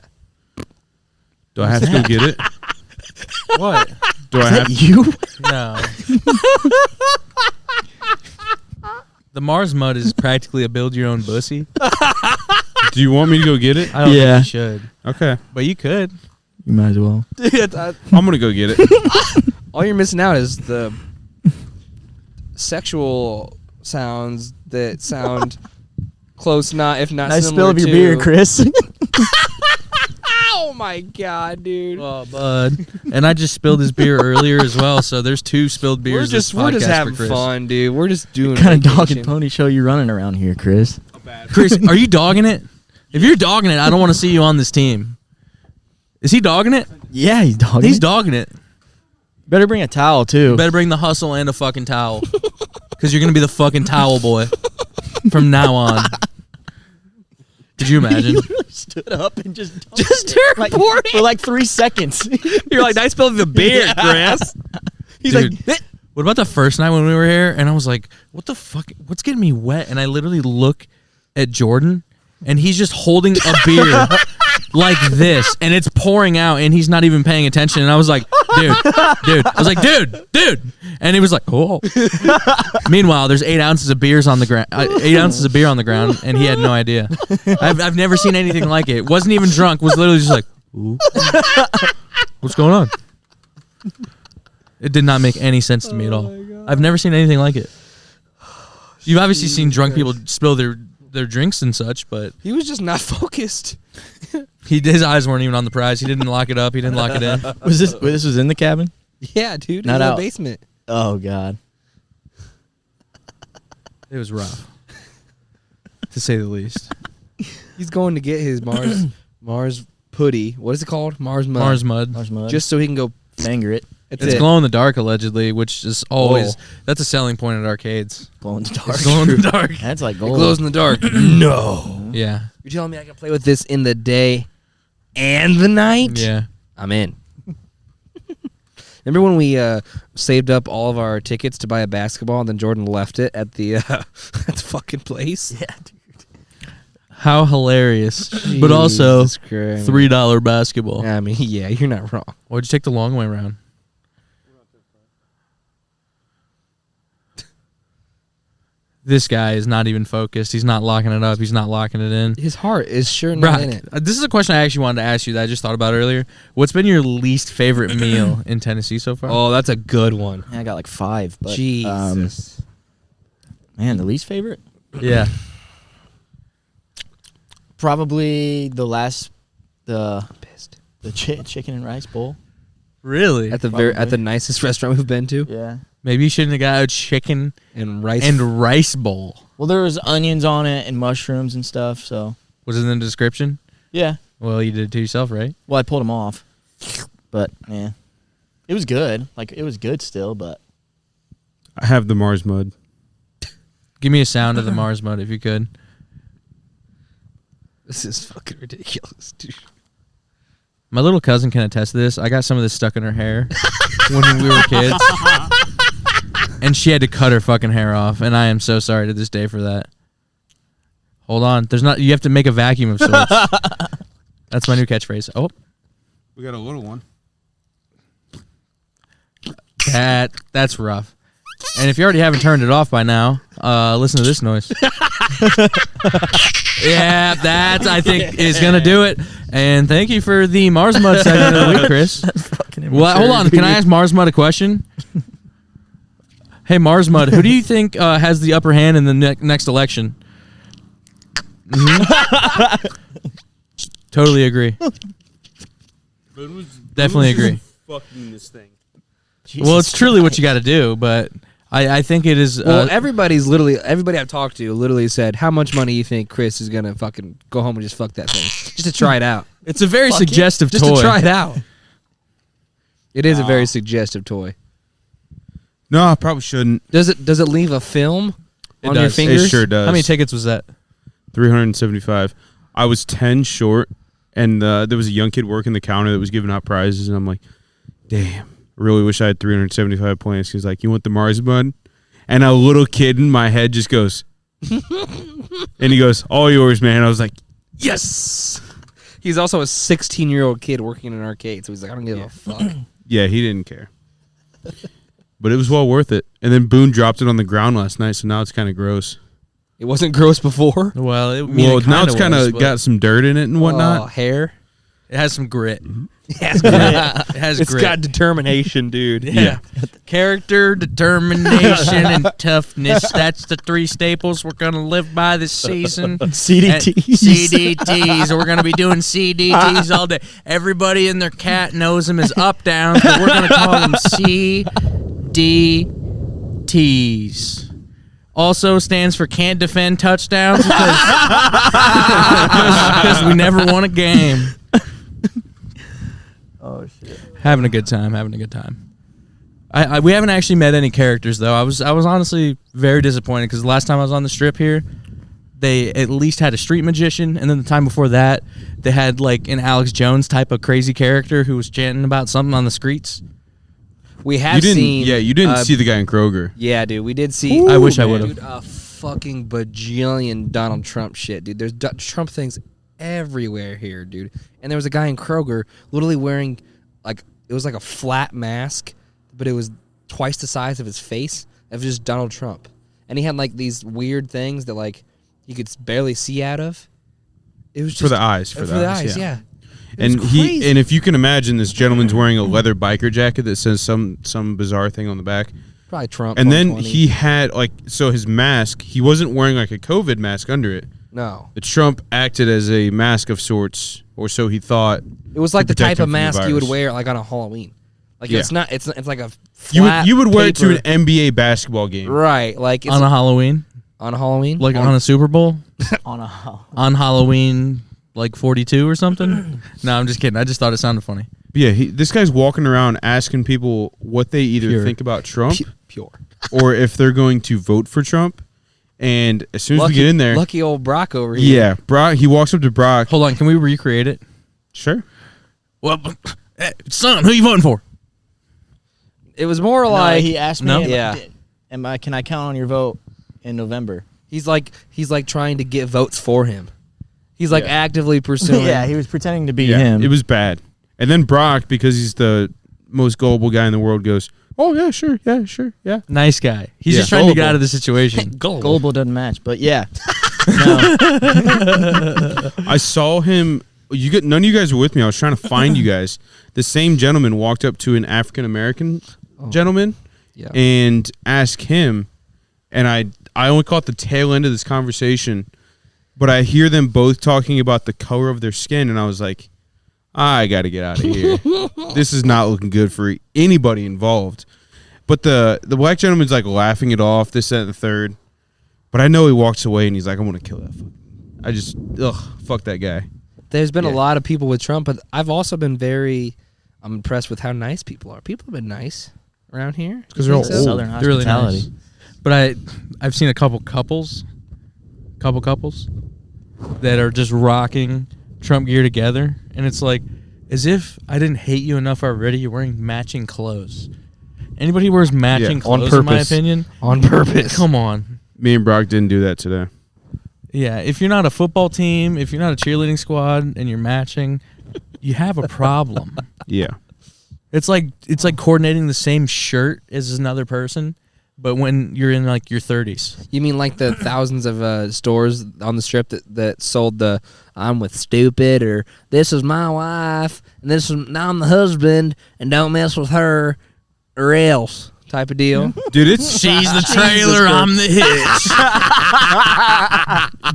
Do I have to go get it? What? Do I Is have? that you? No. The Mars Mud is practically a build your own bussy. Do you want me to go get it? I don't Yeah. think you should. Okay, But you could. You might as well. I'm gonna go get it. All you're missing out is the sexual sounds that sound close, if not Nice similar spill of your to- beer, Chris. Oh my god, dude. Oh, bud. And I just spilled his beer earlier as well, so there's 2 spilled beers. we're just this podcast having for Chris. fun, dude. We're just doing What kind of dog vacation. and pony show you running around here, Chris? Chris, are you dogging it? If you're dogging it, I don't want to see you on this team. Is he dogging it? Yeah, he's dogging. He's it. dogging it. Better bring a towel too. You better bring the hustle and a fucking towel. Because you're going to be the fucking towel boy from now on. Could you imagine? Stood up and just Just like, reporting. for like 3 seconds. You're like, nice spill of the beer, Chris. He's Dude. like, What about the first night when we were here? And I was like, what the fuck? What's getting me wet? And I literally look at Jordan, and he's just holding a beer like this, and it's pouring out, and he's not even paying attention. And I was like, dude. I was like, dude. And he was like, oh. Meanwhile, there's 8 ounces of beers on the ground. 8 ounces of beer on the ground, and he had no idea. I've never seen anything like it. Wasn't even drunk. Was literally just like, ooh. What's going on? It did not make any sense to me at all. I've never seen anything like it. You've obviously seen drunk people spill their drinks and such, but He was just not focused. his eyes weren't even on the prize. He didn't lock it up. He didn't lock it in. Was this was in the cabin? Yeah, dude. Not in the out. basement. Oh God. It was rough, to say the least. He's going to get his Mars putty. What is it called? Mars mud. Mars mud. Mars mud. Just so he can go. finger it. That's It's it. glow in the dark allegedly, which is always that's a selling point at arcades. Glow in the dark. It's glow in the dark. That's like It gold. glows in the dark. No. Yeah, You're telling me I can play with this in the day and the night? yeah. I'm in. Remember when we saved up all of our tickets to buy a basketball and then Jordan left it at the at the fucking place? Yeah, dude. How hilarious, but also Jesus Christ. $3 basketball. I mean, yeah, you're not wrong. Why'd you take the long way around? This guy is not even focused. He's not locking it up. He's not locking it in. His heart is sure not Brock, in it. this is a question I actually wanted to ask you that I just thought about earlier. What's been your least favorite meal in Tennessee so far? Oh, that's a good one. Yeah, I got like 5. But, Jesus. man, the least favorite? Yeah. Probably the Pissed. chicken and rice bowl. Really? At the Probably. nicest restaurant we've been to. Yeah. Maybe you shouldn't have got a chicken And rice. and rice bowl. Well, there was onions on it and mushrooms and stuff. So Was it in the description? yeah. Well, you did it to yourself, right? Well, I pulled them off, but yeah, it was good. Like it was good still, but I have the Mars mud. Give me a sound of the Mars mud if you could. This is fucking ridiculous, dude. My little cousin can attest to this. I got some of this stuck in her hair when we were kids. And she had to cut her fucking hair off, and I am so sorry to this day for that. Hold on. You have to make a vacuum of sorts. That's my new catchphrase. Oh, We got a little one. that's rough. And if you already haven't turned it off by now, listen to this noise. Yeah, that I think is gonna do it. And thank you for the Mars Mud segment of the week, Chris. Well, hold on. Can I ask Mars Mud a question? Hey, Mars Mud, who do you think has the upper hand in the next election? Totally agree. Definitely agree. Fucking this thing. Well, it's truly what you got to do, but I think it is. Well, everybody I've talked to literally said, how much money you think Chris is going to fucking go home and just fuck that thing? Just to try it out. It's a very suggestive Just toy. to try it out. It is a very suggestive toy. No, I probably shouldn't. Does it leave a film It on your does. It fingers? It sure does. How many tickets was that? 375. I was 10 short, and there was a young kid working the counter that was giving out prizes, and I'm like, damn, I really wish I had 375 points. He's like, you want the Mars Bud? And a little kid in my head just goes, and he goes, all yours, man. I was like, Yes. He's also a 16-year-old kid working in an arcade, so he's like, I don't give a fuck. yeah, he didn't care. But it was well worth it. And then Boone dropped it on the ground last night, so now it's kind of gross. It wasn't gross before. Well, Now it's kind of got some dirt in it and Oh, whatnot. hair. It has some grit. It has It has It's grit. got determination, dude. Yeah. Character, determination, and toughness. That's the 3 staples we're going to live by this season. CDTs. CDTs. We're going to be doing CDTs all day. Everybody and their cat knows them as up downs, but we're going to call them CDTs. Also stands for can't defend touchdowns because we never won a game. Oh shit. Having a good time. We haven't actually met any characters though. I was honestly very disappointed because the last time I was on the strip here, they at least had a street magician, and then the time before that, they had like an Alex Jones type of crazy character who was chanting about something on the streets. We You have didn't. seen. Yeah, you didn't see the guy in Kroger. Yeah, dude, we did see. I wish I man, would've. Dude, a fucking bajillion Donald Trump shit, dude. There's Trump things everywhere here, dude. And there was a guy in Kroger literally wearing, like, it was like a flat mask, but it was twice the size of his face of just Donald Trump. And he had, like, these weird things that, like, you could barely see out of. It was just For the eyes. for the eyes, yeah. And was crazy. and if you can imagine, this gentleman's wearing a leather biker jacket that says some bizarre thing on the back. Probably Trump. And then 2020. he had his mask, he wasn't wearing like a COVID mask under it. No. The Trump acted as a mask of sorts, or so he thought. It was like to the protect type of him from the mask you would virus. wear like on a Halloween. Like Yeah. it's not. It's like a flat You would wear it to paper- an NBA basketball game. right. Like it's On a Halloween, on Halloween. like on a Super Bowl, On a on Halloween, like 42 or something. No, I'm just kidding. I just thought it sounded funny. But yeah, this guy's walking around asking people what they either Pure. think about Trump Pure. or if they're going to vote for Trump. And as soon as we get in there, lucky old Brock over here. yeah, Brock. He walks up to Brock. Hold on, can we recreate it? Sure. Well, son, who you voting for? It was more No, like he asked me. No? Yeah. Can I count on your vote in November? he's like trying to get votes for him. He's like Yeah. actively pursuing. Yeah, he was pretending to be Yeah, him. it was bad. And then Brock, because he's the most gullible guy in the world, goes, "Oh yeah, sure, yeah." Nice guy. He's Yeah. just trying to get Gullible. out of the situation. Global doesn't match, but yeah. No. I saw him. None of you guys were with me. I was trying to find you guys. The same gentleman walked up to an African American gentleman Yeah. and asked him, and I only caught the tail end of this conversation, but I hear them both talking about the color of their skin, and I was like, I got to get out of here. This is not looking good for anybody involved. But the black gentleman's like laughing it off, this, that, and the third. But I know he walks away and he's like, I'm going to kill that fuck that guy. There's been a Yeah. lot of people with Trump, but I've also been I'm impressed with how nice people are. People have been nice around here. 'Cause they're all Think old. Southern They're really hospitality. nice. But I've seen a couple couples that are just rocking Trump gear together, and it's like as if I didn't hate you enough already. You're wearing matching clothes. Anybody who wears matching Yeah, on clothes, in my purpose. opinion, On purpose. come on. Me and Brock didn't do that today. Yeah, if you're not a football team, if you're not a cheerleading squad, and you're matching, you have a problem. Yeah. It's like coordinating the same shirt as another person, but when you're in like your 30s. You mean like the thousands of stores on the strip that sold the "I'm with stupid" or "This is my wife" and now I'm the husband and don't mess with her or else type of deal? Dude, it's She's the trailer, I'm the hitch.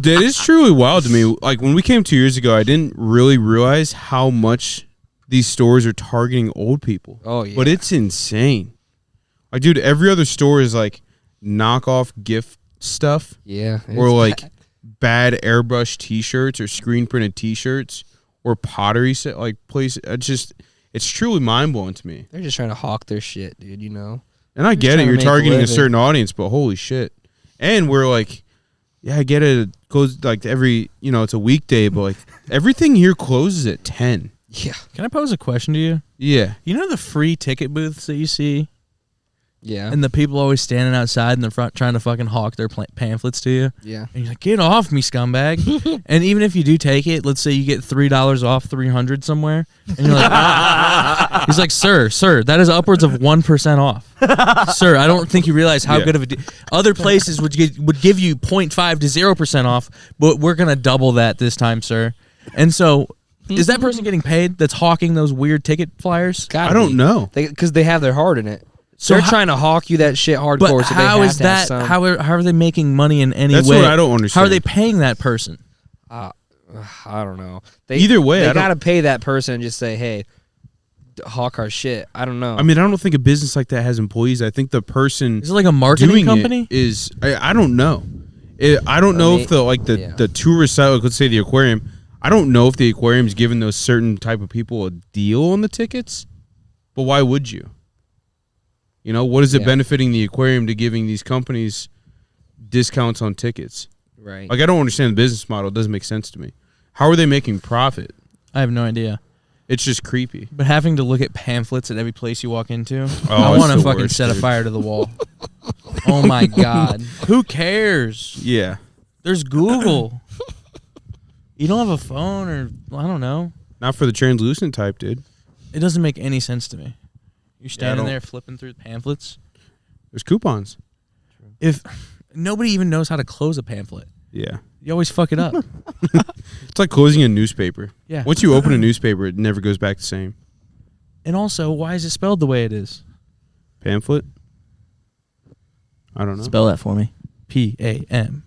that is truly wild to me. Like when we came 2 years ago, I didn't really realize how much these stores are targeting old people. Oh, yeah. But it's insane. Like, dude, every other store is like knockoff gift stuff Yeah. or it's like bad. bad airbrush T-shirts or screen printed T-shirts or pottery set like place. It's truly mind blowing to me. They're just trying to hawk their shit, dude, you know? And I get trying it. to You're make a targeting a living. certain audience, but holy shit. And we're like, yeah, I get it. It goes like every, it's a weekday, but like everything here closes at 10. Yeah. Can I pose a question to you? Yeah. You know the free ticket booths that you see, Yeah. and the people always standing outside in the front trying to fucking hawk their pamphlets to you? yeah. And you're like, get off me, scumbag. And even if you do take it, let's say you get $3 off 300 somewhere, and you're like, he's like, sir, that is upwards of 1% off. Sir, I don't think you realize how Yeah. good of a other places would give you 0.5 to 0% off, but we're gonna double that this time, sir. And so, is that person getting paid that's hawking those weird ticket flyers? Gotta I don't be. know. Because they have their heart in it. So They're how- trying to hawk you that shit hardcore. But so how they is have to have that? some- How are they making money in any That's way? what I don't How are understand. they paying that person? I don't know. They, Either way, they I don't- gotta pay that person and just say, "Hey, hawk our shit." I don't know. I mean, I don't think a business like that has employees. I think the person Is it like a marketing doing company? it is, I don't know. I don't know if the tourist side, like, let's say the aquarium, I don't know if the aquarium's giving those certain type of people a deal on the tickets, but why would you? What is it Yeah. benefiting the aquarium to giving these companies discounts on tickets? right. Like, I don't understand the business model. It doesn't make sense to me. How are they making profit? I have no idea. It's just creepy. But having to look at pamphlets at every place you walk into, Oh, I it's want to the fucking worst, set a dude. fire to the wall. Oh my God. Who cares? Yeah. There's Google. You don't have a phone or, I don't know. Not for the translucent type, dude. It doesn't make any sense to me. You're standing don't- there flipping through the pamphlets. There's coupons. If nobody even knows how to close a pamphlet, Yeah. you always fuck it up. It's like closing a newspaper. Yeah. Once you open a newspaper, it never goes back the same. And also, why is it spelled the way it is? Pamphlet? I don't know. Spell that for me. P-A-M.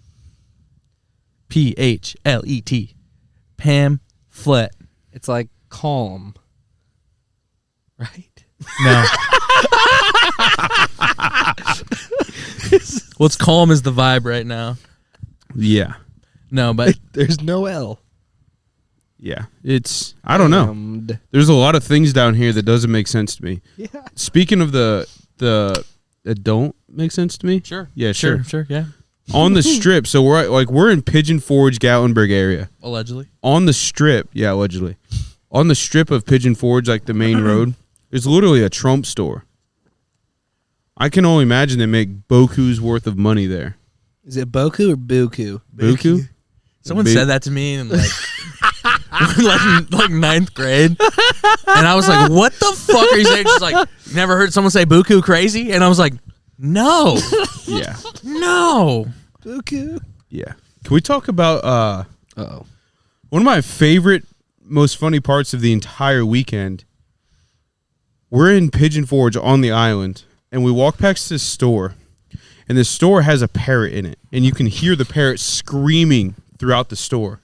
P-H-L-E-T. Pamphlet. It's like calm. Right? No. What's calm is the vibe right now. Yeah. No, but There's no L. Yeah. I don't know. Damned. There's a lot of things down here that doesn't make sense to me. Yeah. Speaking of the that don't make sense to me. sure. Yeah, sure. Sure, yeah. On the strip, so we're in Pigeon Forge, Gatlinburg area. Allegedly. On the strip, yeah, allegedly. On the strip of Pigeon Forge, like the main road, there's literally a Trump store. I can only imagine they make boku's worth of money there. Is it Boku or Buku? Buku? Someone Big- said that to me in like like ninth grade, and I was like, "What the fuck are you saying?" She's like, "Never heard someone say buku crazy?" And I was like, "No, Yeah. no." Buku. Yeah. Can we talk about Uh-oh. one of my favorite, most funny parts of the entire weekend? We're in Pigeon Forge on the island, and we walk past this store, and this store has a parrot in it, and you can hear the parrot screaming throughout the store.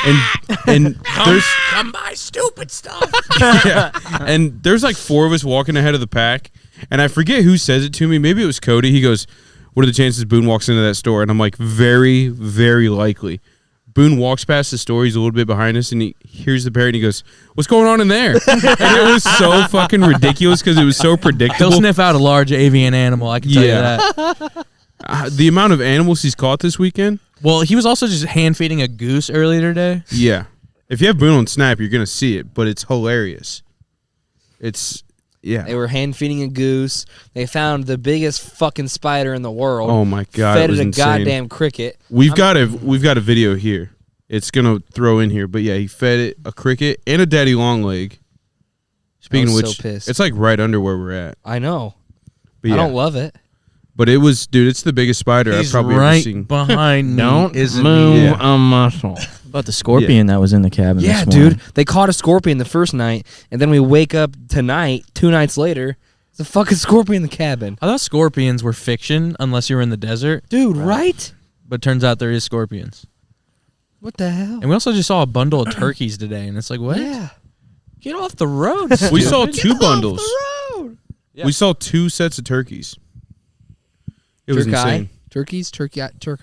And there's Come by stupid stuff. yeah, and there's like four of us walking ahead of the pack, and I forget who says it to me. Maybe it was Cody. He goes, "What are the chances Boone walks into that store?" And I'm like, "Very, very likely." Boone walks past the store. He's a little bit behind us, and he hears the parrot, and he goes, "What's going on in there?" And it was so fucking ridiculous because it was so He'll predictable. sniff out a large avian animal. I can tell you Yeah. that. The amount of animals he's caught this weekend. Well, he was also just hand feeding a goose earlier today. Yeah. If you have Boone on Snap, you're going to see it, but it's hilarious. Yeah. They were hand feeding a goose. They found the biggest fucking spider in the world. Oh my God. Fed it was it a insane. goddamn cricket. We've got a video here. It's going to throw in here, but yeah, he fed it a cricket and a daddy long leg. Speaking of I was which, so pissed. it's like right under where we're at. I know. But yeah. I don't love it. But it was, dude, it's the biggest spider I've He's probably ever right seen. behind me. Isn't move Yeah. a muscle. About the scorpion that was in the cabin Yeah, this morning. dude. They caught a scorpion the first night, and then we wake up tonight, 2 nights later, it's a fucking scorpion in the cabin. I thought scorpions were fiction unless you were in the desert, Dude, right? but turns out there is scorpions. What the hell? And we also just saw a bundle of turkeys today, and it's like, what? Yeah. Get off the road. We stupid. saw 2 bundles. road. Yeah. We saw 2 sets of turkeys. It was insane. Turkeys? Turkey? It's What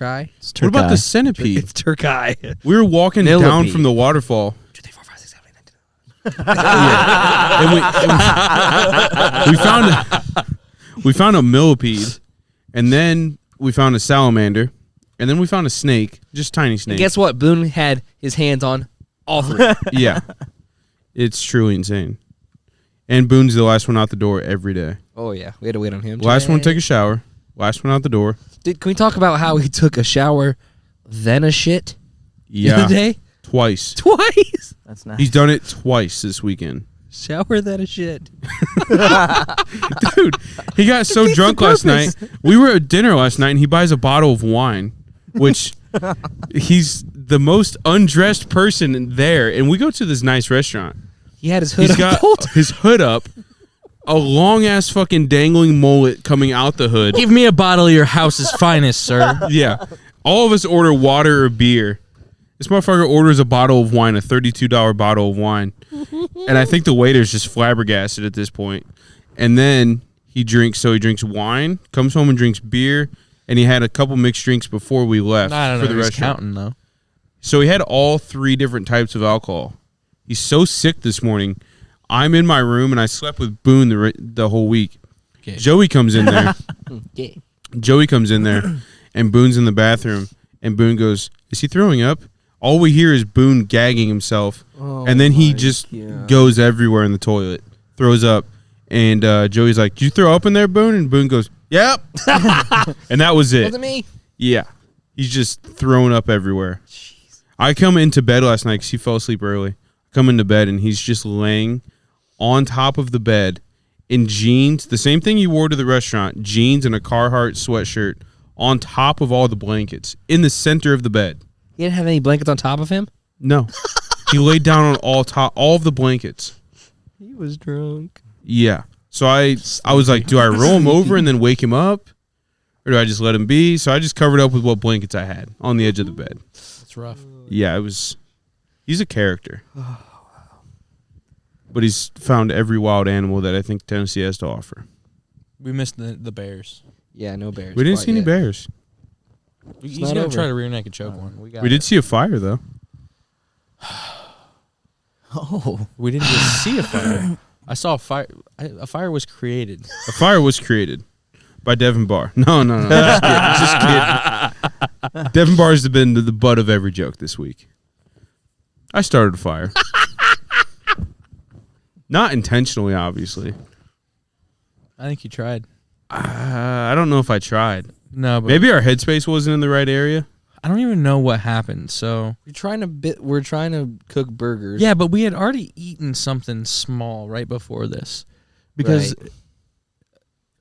about turkey. the centipede? It's turkey. We were walking down Millipede. from the waterfall. 2, 3, 4, 5, 6, 7, 8, 9, 10. and we found a millipede, and then we found a salamander, and then we found a snake, just tiny snake. And guess what? Boone had his hands on all 3. Yeah, it's truly insane. And Boone's the last one out the door every day. Oh, yeah. We had to wait on him. Last one to today. take a shower. Last one out the door. Dude, can we talk about how he took a shower, then a shit the Yeah, other day? twice. Twice. That's nice. He's done it twice this weekend. Shower, then a shit. Dude, he got so drunk last night. We were at dinner last night, and he buys a bottle of wine, which he's the most undressed person in there. And we go to this nice restaurant. He had his hood He's up. got the whole time. his hood up, a long ass fucking dangling mullet coming out the hood. Give me a bottle of your house's finest, sir. Yeah, all of us order water or beer. This motherfucker orders a bottle of wine, a $32 bottle of wine, and I think the waiter's just flabbergasted at this point. And then he drinks wine, comes home and drinks beer, and he had a couple mixed drinks before we left I don't know. for the He's restaurant. counting though. So he had all 3 different types of alcohol. He's so sick this morning. I'm in my room, and I slept with Boone the whole week. Okay. Joey comes in there. Yeah. Joey comes in there, and Boone's in the bathroom, and Boone goes, "Is he throwing up?" All we hear is Boone gagging himself, and then he just goes everywhere in the toilet, throws up, and Joey's like, "Did you throw up in there, Boone?" And Boone goes, "Yep," and that was it. Wasn't me. Yeah, he's just throwing up everywhere. Jeez. I come into bed last night because he fell asleep early. I come into bed and he's just laying on top of the bed in jeans, the same thing you wore to the restaurant, jeans and a Carhartt sweatshirt on top of all the blankets in the center of the bed. He didn't have any blankets on top of him? No. He laid down on all of the blankets. He was drunk. Yeah. So I was like, do I roll him over and then wake him up? Or do I just let him be? So I just covered up with what blankets I had on the edge of the bed. That's rough. Yeah, he's a character. But he's found every wild animal that I think Tennessee has to offer. We missed the bears. Yeah, no bears. We didn't see any bears. He's not gonna over. try to rear naked choke one. We did see a fire, though. Oh, We didn't just see a fire. I saw a fire. A fire was created. A fire was created by Devin Barr. No. Just kidding. Devin Barr has been the butt of every joke this week. I started a fire. Not intentionally, obviously. I think you tried. I don't know if I tried. No, but Maybe our headspace wasn't in the right area. I don't even know what happened. So We're trying to cook burgers. yeah, but we had already eaten something small right before this because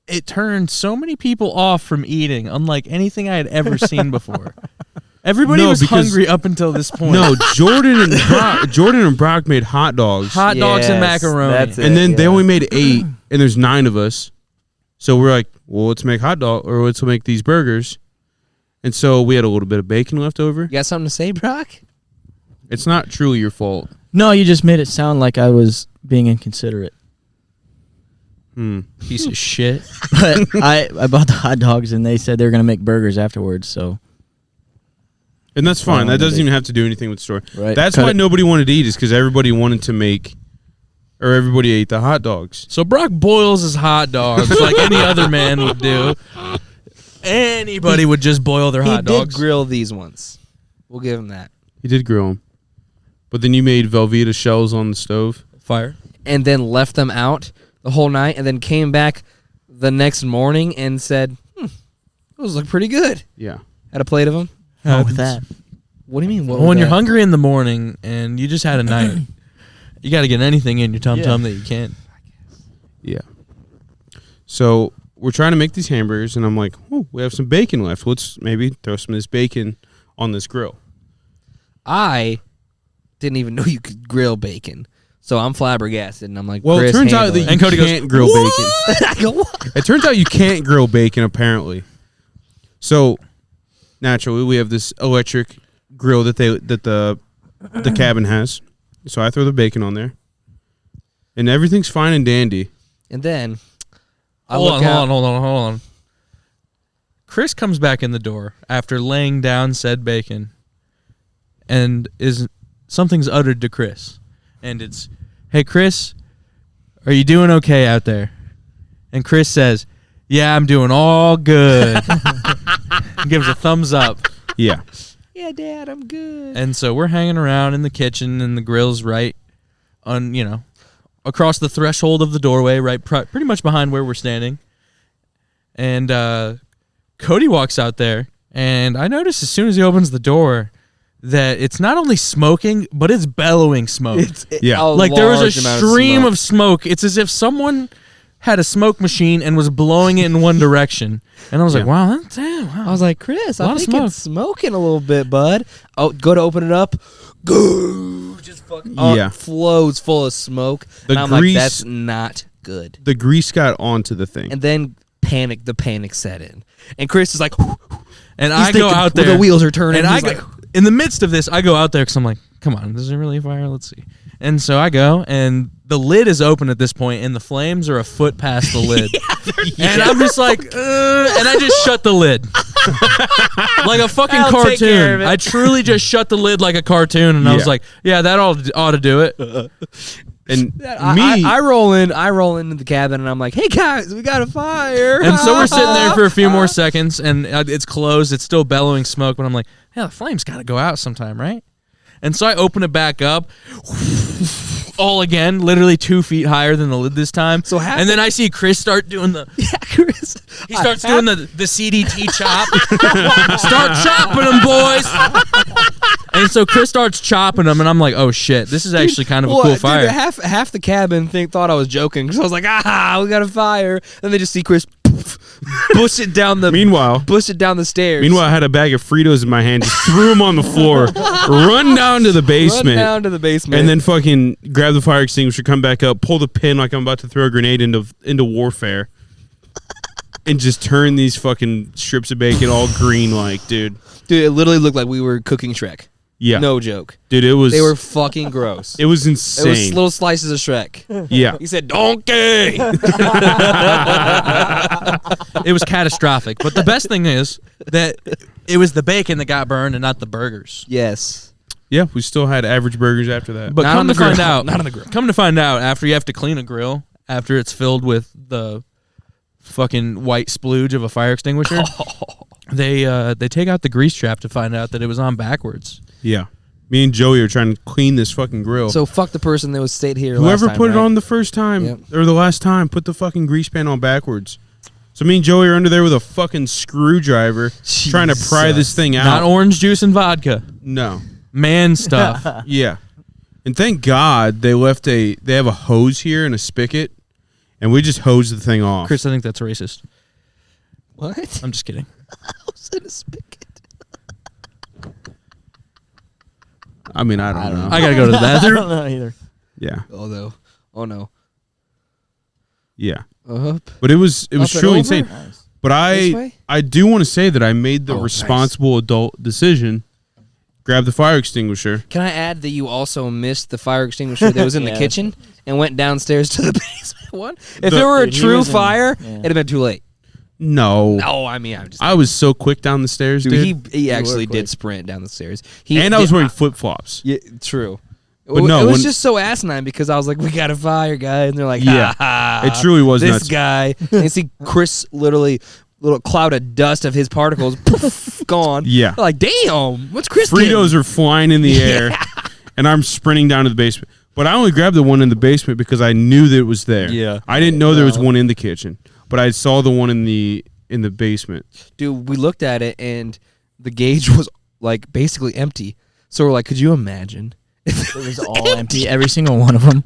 it turned so many people off from eating, unlike anything I had ever seen before. Everybody No, was because- hungry up until this point. No, Jordan and Brock made hot dogs. Hot dogs and Yes, macaroni. that's it. And then they yeah. only made 8, and there's 9 of us. So we're like, well, let's make let's make these burgers. And so we had a little bit of bacon left over. You got something to say, Brock? It's not truly your fault. No, you just made it sound like I was being inconsiderate. Piece of shit. But I bought the hot dogs and they said they were gonna make burgers afterwards. So And that's fine. Well, That doesn't they- even have to do anything with the story. right, That's cut why it. nobody wanted to eat, is because everybody wanted to make, or everybody ate the hot dogs. So Brock boils his hot dogs like any other man would do. Anybody would just boil their He hot did dogs. grill these ones. We'll give him that. He did grill them. But then you made Velveeta shells on the stove. Fire. And then left them out the whole night and then came back the next morning and said, those look pretty good. Yeah. Had a plate of them. wrong with that? What do you mean? What When was you're that? hungry in the morning and you just had a night, you got to get anything in your tum-tum that you can't. Yeah. So we're trying to make these hamburgers, and I'm like, oh, we have some bacon left. Let's maybe throw some of this bacon on this grill. I didn't even know you could grill bacon. So I'm flabbergasted, and I'm like, Well, Chris, it turns out handle that it. you And Cody goes, can't grill bacon. I go, what? It turns out you can't grill bacon, apparently. So naturally, we have this electric grill that the cabin has. So I throw the bacon on there, and everything's fine and dandy. And then Hold on. Chris comes back in the door after laying down said bacon, and something's uttered to Chris, and it's, "Hey Chris, are you doing okay out there?" And Chris says, "Yeah, I'm doing all good." Gives a thumbs up. Yeah. Yeah, Dad, I'm good. And so we're hanging around in the kitchen, and the grill's right on, across the threshold of the doorway, right, pretty much behind where we're standing. And Cody walks out there, and I notice as soon as he opens the door that it's not only smoking, but it's bellowing smoke. Yeah. Like there was a stream of smoke. It's as if someone had a smoke machine and was blowing it in one direction. And I was like, Yeah. wow, damn. Wow. I was like, Chris, A lot I of think smoke. it's smoking a little bit, bud. Oh, go to open it up. Go. Just fucking Yeah. flows full of smoke. The and I'm grease- like, that's not good. The grease got onto the thing. And then the panic set in. And Chris is like, And he's I go thinking, out well, there. the wheels are turning. And I He's go, like, in the midst of this, I go out there because I'm like, come on, is it really a fire? Let's see. And so I go, and the lid is open at this point, and the flames are a foot past the lid. And I'm just like, and I just shut the lid. Like a fucking I'll take care of cartoon. it. I truly just shut the lid like a cartoon, and I was Yeah. like, yeah, that ought to do it. And I roll into the cabin, and I'm like, hey, guys, we got a fire. And so we're sitting there for a few more seconds, and it's closed. It's still bellowing smoke, but I'm like, yeah, the flame's got to go out sometime, right? And so I open it back up, all again, literally 2 feet higher than the lid this time. So and then I see Chris start doing the. Yeah, Chris. He starts doing the CDT chop. Start chopping them, boys. And so Chris starts chopping them, and I'm like, oh shit, this is actually kind of a cool fire. Dude, half the cabin thought I was joking because I was like, we got a fire. And they just see Chris push it down the stairs. Meanwhile, I had a bag of Fritos in my hand, just threw them on the floor, run down to the basement, and then fucking grab the fire extinguisher, come back up, pull the pin like I'm about to throw a grenade into warfare, and just turn these fucking strips of bacon all green like, dude. Dude, it literally looked like we were cooking Shrek. Yeah. No joke. Dude, it was... They were fucking gross. It was insane. It was little slices of Shrek. Yeah. He said, donkey! It was catastrophic. But the best thing is that it was the bacon that got burned and not the burgers. Yes. Yeah, we still had average burgers after that. But Not come on to the grill. find out, Not on the grill. Come to find out, after you have to clean a grill, after it's filled with the fucking white splooge of a fire extinguisher, they take out the grease trap to find out that it was on backwards. Yeah. Me and Joey are trying to clean this fucking grill. So fuck the person that was stayed here Whoever last time, put it right? on the first time Yep. or the last time, put the fucking grease pan on backwards. So me and Joey are under there with a fucking screwdriver trying to pry this thing out. Not orange juice and vodka. No. Man stuff. Yeah. And thank God they have a hose here and a spigot, and we just hose the thing off. Chris, I think that's racist. What? I'm just kidding. How's it a spigot? I mean, I don't know. I gotta go to the I bathroom. don't know either. Yeah. Oh, no. Oh, no. Yeah. Up. But it was Up and truly over? insane. Nice. But This way? I do want to say that I made the Oh, responsible adult decision. Grab the fire extinguisher. Can I add that you also missed the fire extinguisher that was in the Yeah. kitchen and went downstairs to the basement one? If The- it were a Dude, he true was in- fire, yeah. it'd have been too late. No. No, I mean, I'm just... I was so quick down the stairs, dude. He actually quick. did sprint down the stairs. And I was wearing flip-flops. Yeah, true. But no, it was when- just so asinine because I was like, "We got a fire, guys," and they're like, Yeah. "Ha, ha, It truly was this nuts. guy." And you see Chris literally, little cloud of dust of his particles, poof, gone. Yeah. They're like, damn, what's Chris? Fritos are flying in the air, and I'm sprinting down to the basement. But I only grabbed the one in the basement because I knew that it was there. Yeah. I didn't know there was one in the kitchen, but I saw the one in the basement. Dude, we looked at it and the gauge was like basically empty. So we're like, could you imagine? It was all empty, every single one of them.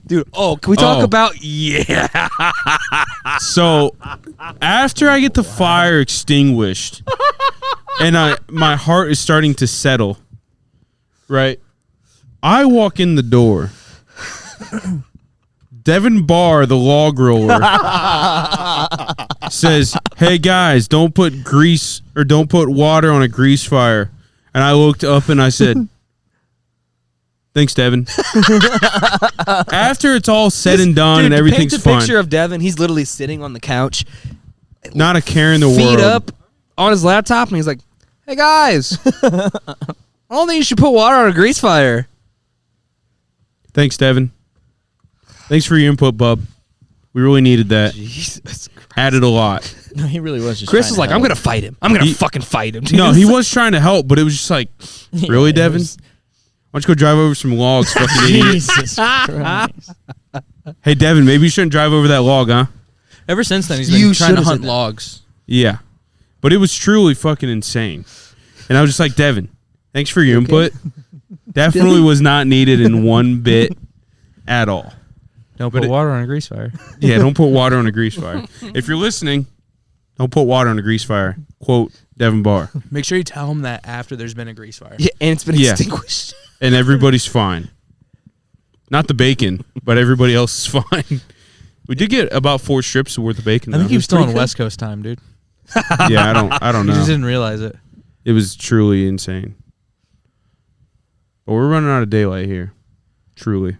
Dude, can we talk Oh. about So after I get the fire extinguished, and my heart is starting to settle, right? I walk in the door. Devin Barr, the log roller, says, "Hey guys, don't put water on a grease fire." And I looked up and I said, "Thanks, Devin." After it's all said and done Dude, and everything's paint the fine, picture of Devin. He's literally sitting on the couch, not a care in the world. feet up on his laptop, and he's like, "Hey guys, I don't think you should put water on a grease fire." Thanks, Devin. Thanks for your input, bub. We really needed that. Jesus. Added a lot. No, he really was just Chris trying is to like, help. "I'm gonna fight him. I'm gonna He- fucking fight him." Dude. No, he was trying to help, but it was just like, really, it Devin? was- Why don't you go drive over some logs, fucking idiot? Jesus Christ. Hey, Devin, maybe you shouldn't drive over that log, huh? Ever since then, he's You been trying to should've hunt said that. logs. Yeah. But it was truly fucking insane. And I was just like, Devin, thanks for your input. Definitely was not needed in one bit at all. Don't But put it- water on a grease fire. Yeah, don't put water on a grease fire. If you're listening, don't put water on a grease fire. Quote, Devin Barr. Make sure you tell him that after there's been a grease fire. Yeah, and it's been Yeah. extinguished. And everybody's fine. Not the bacon, but everybody else is fine. We did get about 4 strips worth of bacon. I think though. he was still Pretty on good. West Coast time, dude. Yeah, I don't He just know. didn't realize it. It was truly insane. But we're running out of daylight here. Truly.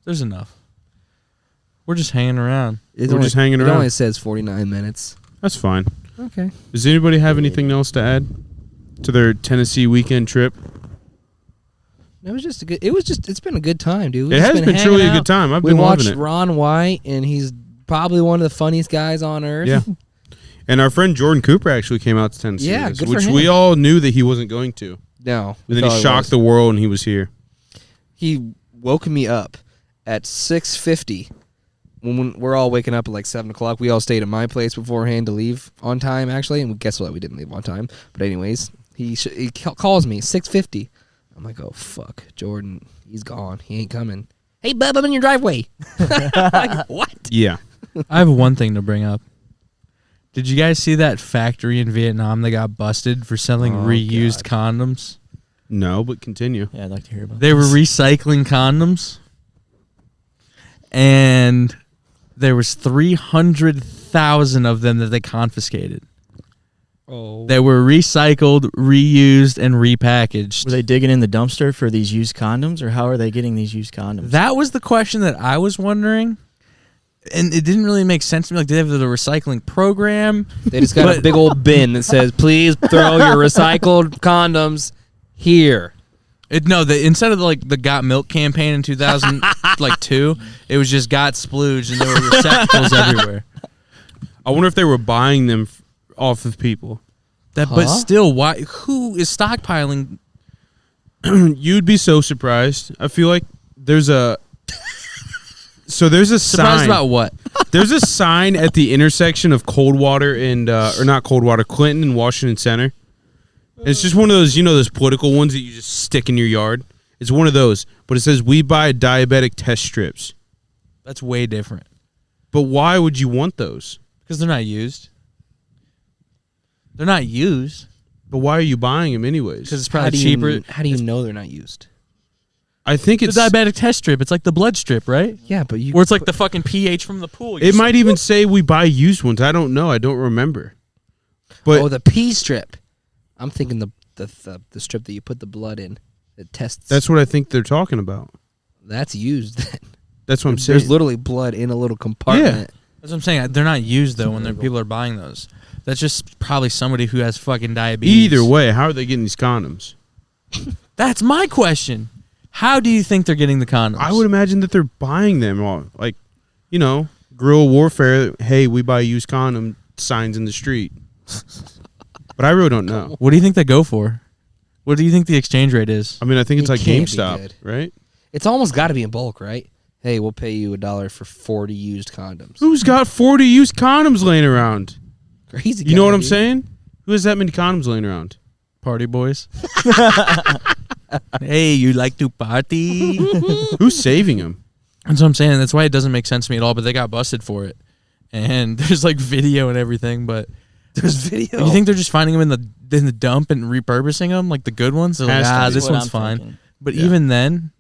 There's enough. We're just hanging around. We're just hanging It around. only says 49 minutes. That's fine. Okay. Does anybody have anything else to add to their Tennessee weekend trip? It was just a good. It's been a good time, dude. We've It just has been hanging truly a out. good time. I've We been watched loving it. Ron White, and he's probably one of the funniest guys on earth. Yeah. And our friend Jordan Cooper actually came out to Tennessee, Yeah, with us, good for which him. we all knew that he wasn't going to. No. And then he shocked the world, and he was here. He woke me up at 6:50. When we're all waking up at like 7 o'clock, we all stayed at my place beforehand to leave on time, actually. And guess what? We didn't leave on time. But anyways, he calls me 6:50. I'm like, oh, fuck. Jordan, he's gone. He ain't coming. Hey, bub, I'm in your driveway. Like, what? Yeah. I have one thing to bring up. Did you guys see that factory in Vietnam that got busted for selling reused condoms? No, but continue. Yeah, I'd like to hear about They were recycling condoms, and there was 300,000 of them that they confiscated. Oh. They were recycled, reused, and repackaged. Were they digging in the dumpster for these used condoms, or how are they getting these used condoms? That was the question that I was wondering, and it didn't really make sense to me. Like, they have the recycling program. They just got a big old bin that says, please throw your recycled condoms here. Instead of the Got Milk campaign in 2002, it was just Got Splooge, and there were receptacles everywhere. I wonder if they were buying them off of people. But still, why? Who is stockpiling? You'd be so surprised. I feel like there's a Surprised sign. about what? There's a sign at the intersection of Coldwater and or not Coldwater, Clinton and Washington Center. It's just one of those, those political ones that you just stick in your yard. It's one of those, but it says we buy diabetic test strips. That's way different. But why would you want those? Because they're not used. They're not used. But why are you buying them anyways? Because it's probably cheaper. How do you know they're not used? I think it's the diabetic test strip. It's like the blood strip, right? Yeah, but Where it's like the fucking pH from the pool. It might even say we buy used ones. I don't know. I don't remember. But the pee strip. I'm thinking the strip that you put the blood in. It tests. that's what I think they're talking about. That's used then. That's what I'm saying. There's literally blood in a little compartment. That's what I'm saying. They're not used though when people are buying those. That's just probably somebody who has fucking diabetes. Either way, how are they getting these condoms? That's my question. How do you think they're getting the condoms? I would imagine that they're buying them all. Like, guerrilla warfare. Hey, we buy used condom signs in the street. But I really don't know. What do you think they go for? What do you think the exchange rate is? I mean, I think it's It like can't be GameStop, good. right? It's almost got to be in bulk, right? Hey, we'll pay you $1 for 40 used condoms. Who's got 40 used condoms laying around? Crazy. You know guy, what I'm dude. saying? Who has that many condoms laying around? Party boys. Hey, you like to party? Who's saving them? That's what I'm saying. That's why it doesn't make sense to me at all. But they got busted for it, and there's like video and everything. But There's video. you think they're just finding them in the dump and repurposing them, like the good ones? They're like, Has to be. this That's what one's I'm fine. thinking. But Yeah. even then,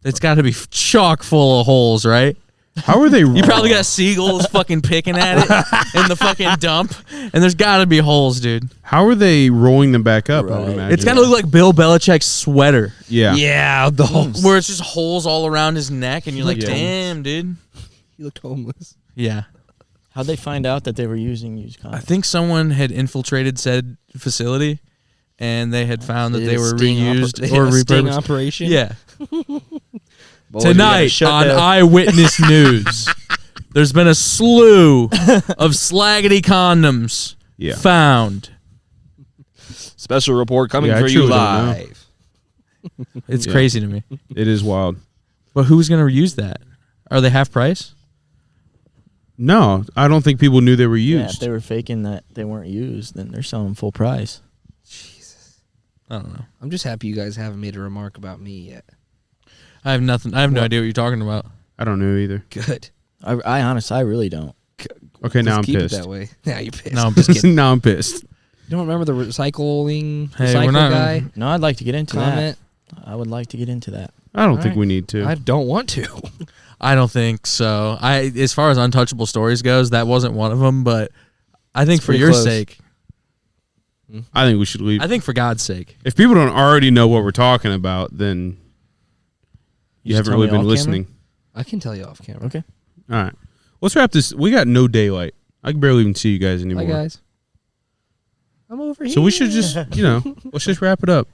it's got to be chock full of holes, right? How are they? You probably got seagulls fucking picking at it in the fucking dump, and there's got to be holes, dude. How are they rolling them back up? I would Right. imagine. It's got to look like Bill Belichick's sweater, Yeah. Yeah, the whole. where it's just holes all around his neck, and you're like, Yeah. damn, dude. He looked homeless. Yeah. How'd they find out that they were using used condoms? I think someone had infiltrated said facility, and they had found that they were reused or sting repurposed. operation. Yeah. Boys, we gotta Tonight shut on down. Eyewitness News, there's been a slew of slaggedy condoms Yeah. found. Special report coming Yeah, I for you truly don't know. live. It's Yeah. crazy to me. It is wild. But who's going to use that? Are they half price? No, I don't think people knew they were Yeah, if used. they were faking that they weren't used, then they're selling them full price. I don't know. I'm just happy you guys haven't made a remark about me yet. I have nothing. I have no idea what you're talking about. I don't know either. Good. I honestly, I really don't. Okay, now Just I'm keep pissed. it that way. Now you're pissed. No, I'm just kidding. Now I'm pissed. You don't remember the recycling Hey, we're recycle not- guy No, I'd like to get into comment? that. I would like to get into that. I don't think Alright. we need to. I don't want to. I don't think so. As far as untouchable stories goes, that wasn't one of them. But I think It's for pretty your close. sake, I think we should leave. I think for God's sake, If people don't already know what we're talking about, then you Just haven't tell really me been off camera? listening. I can tell you off camera. Okay. All right. Let's wrap this. We got no daylight. I can barely even see you guys Hi anymore. guys. I'm over here. So we should just, let's just wrap it up.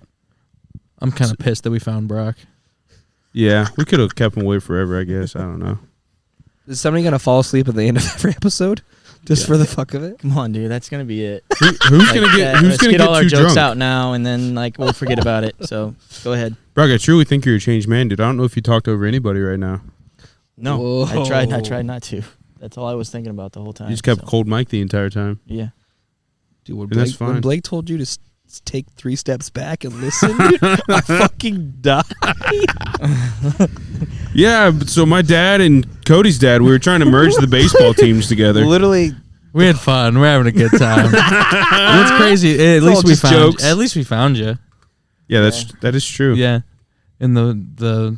I'm kind of pissed that we found Brock. Yeah, we could have kept him away forever, I guess. I don't know. Is somebody gonna fall asleep at the end of every episode? Just for the fuck of it. Come on, dude. That's gonna be it. Who's gonna get? Let's Who's gonna get all our get too jokes drunk? out now, and then like we'll forget about it. So go ahead. Brock, I truly think you're a changed man, dude. I don't know if you talked over anybody right now. No, I tried Whoa. not to. That's all I was thinking about the whole time. You just kept so. cold mic the entire time. Yeah. Dude, when And that's Blake, when fine. Blake told you to take 3 steps back and listen, dude, I fucking died. Yeah, so my dad and Cody's dad, we were trying to merge the baseball teams together. Literally, We had fun. We're having a good time. What's crazy? At all least we just found. jokes. At least we found you. Yeah, that is true. Yeah, in the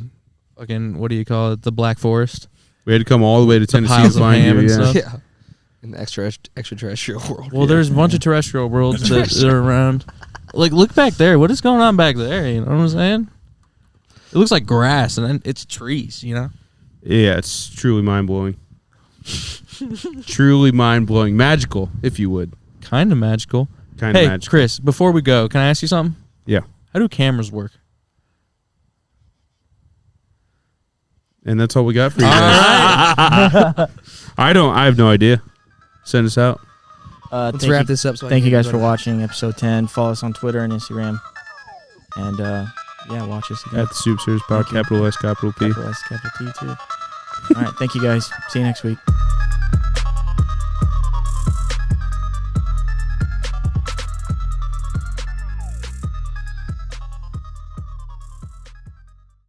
fucking what do you call it? The Black Forest. We had to come all the way to Tennessee to piles of find ham you. and Yeah. stuff. yeah. In the extraterrestrial world. Well, there's a bunch of terrestrial worlds that are around. Like, look back there. What is going on back there? You know what I'm saying? It looks like grass, and then it's trees. You know. Yeah, it's truly mind blowing. Truly mind blowing, magical, if you would. Kind of magical. Kind of Hey, magical. Chris. Before we go, can I ask you something? Yeah, How do cameras work? and that's all we got for you guys. I have no idea. Send us out. Let's wrap this up. So I Thank can you guys go for to- watching episode 10. Follow us on Twitter and Instagram. And yeah, watch us again. At the Stoop Series Pod, Thank you. capital S, capital P. Capital S, capital T too. All right, thank you guys. See you next week.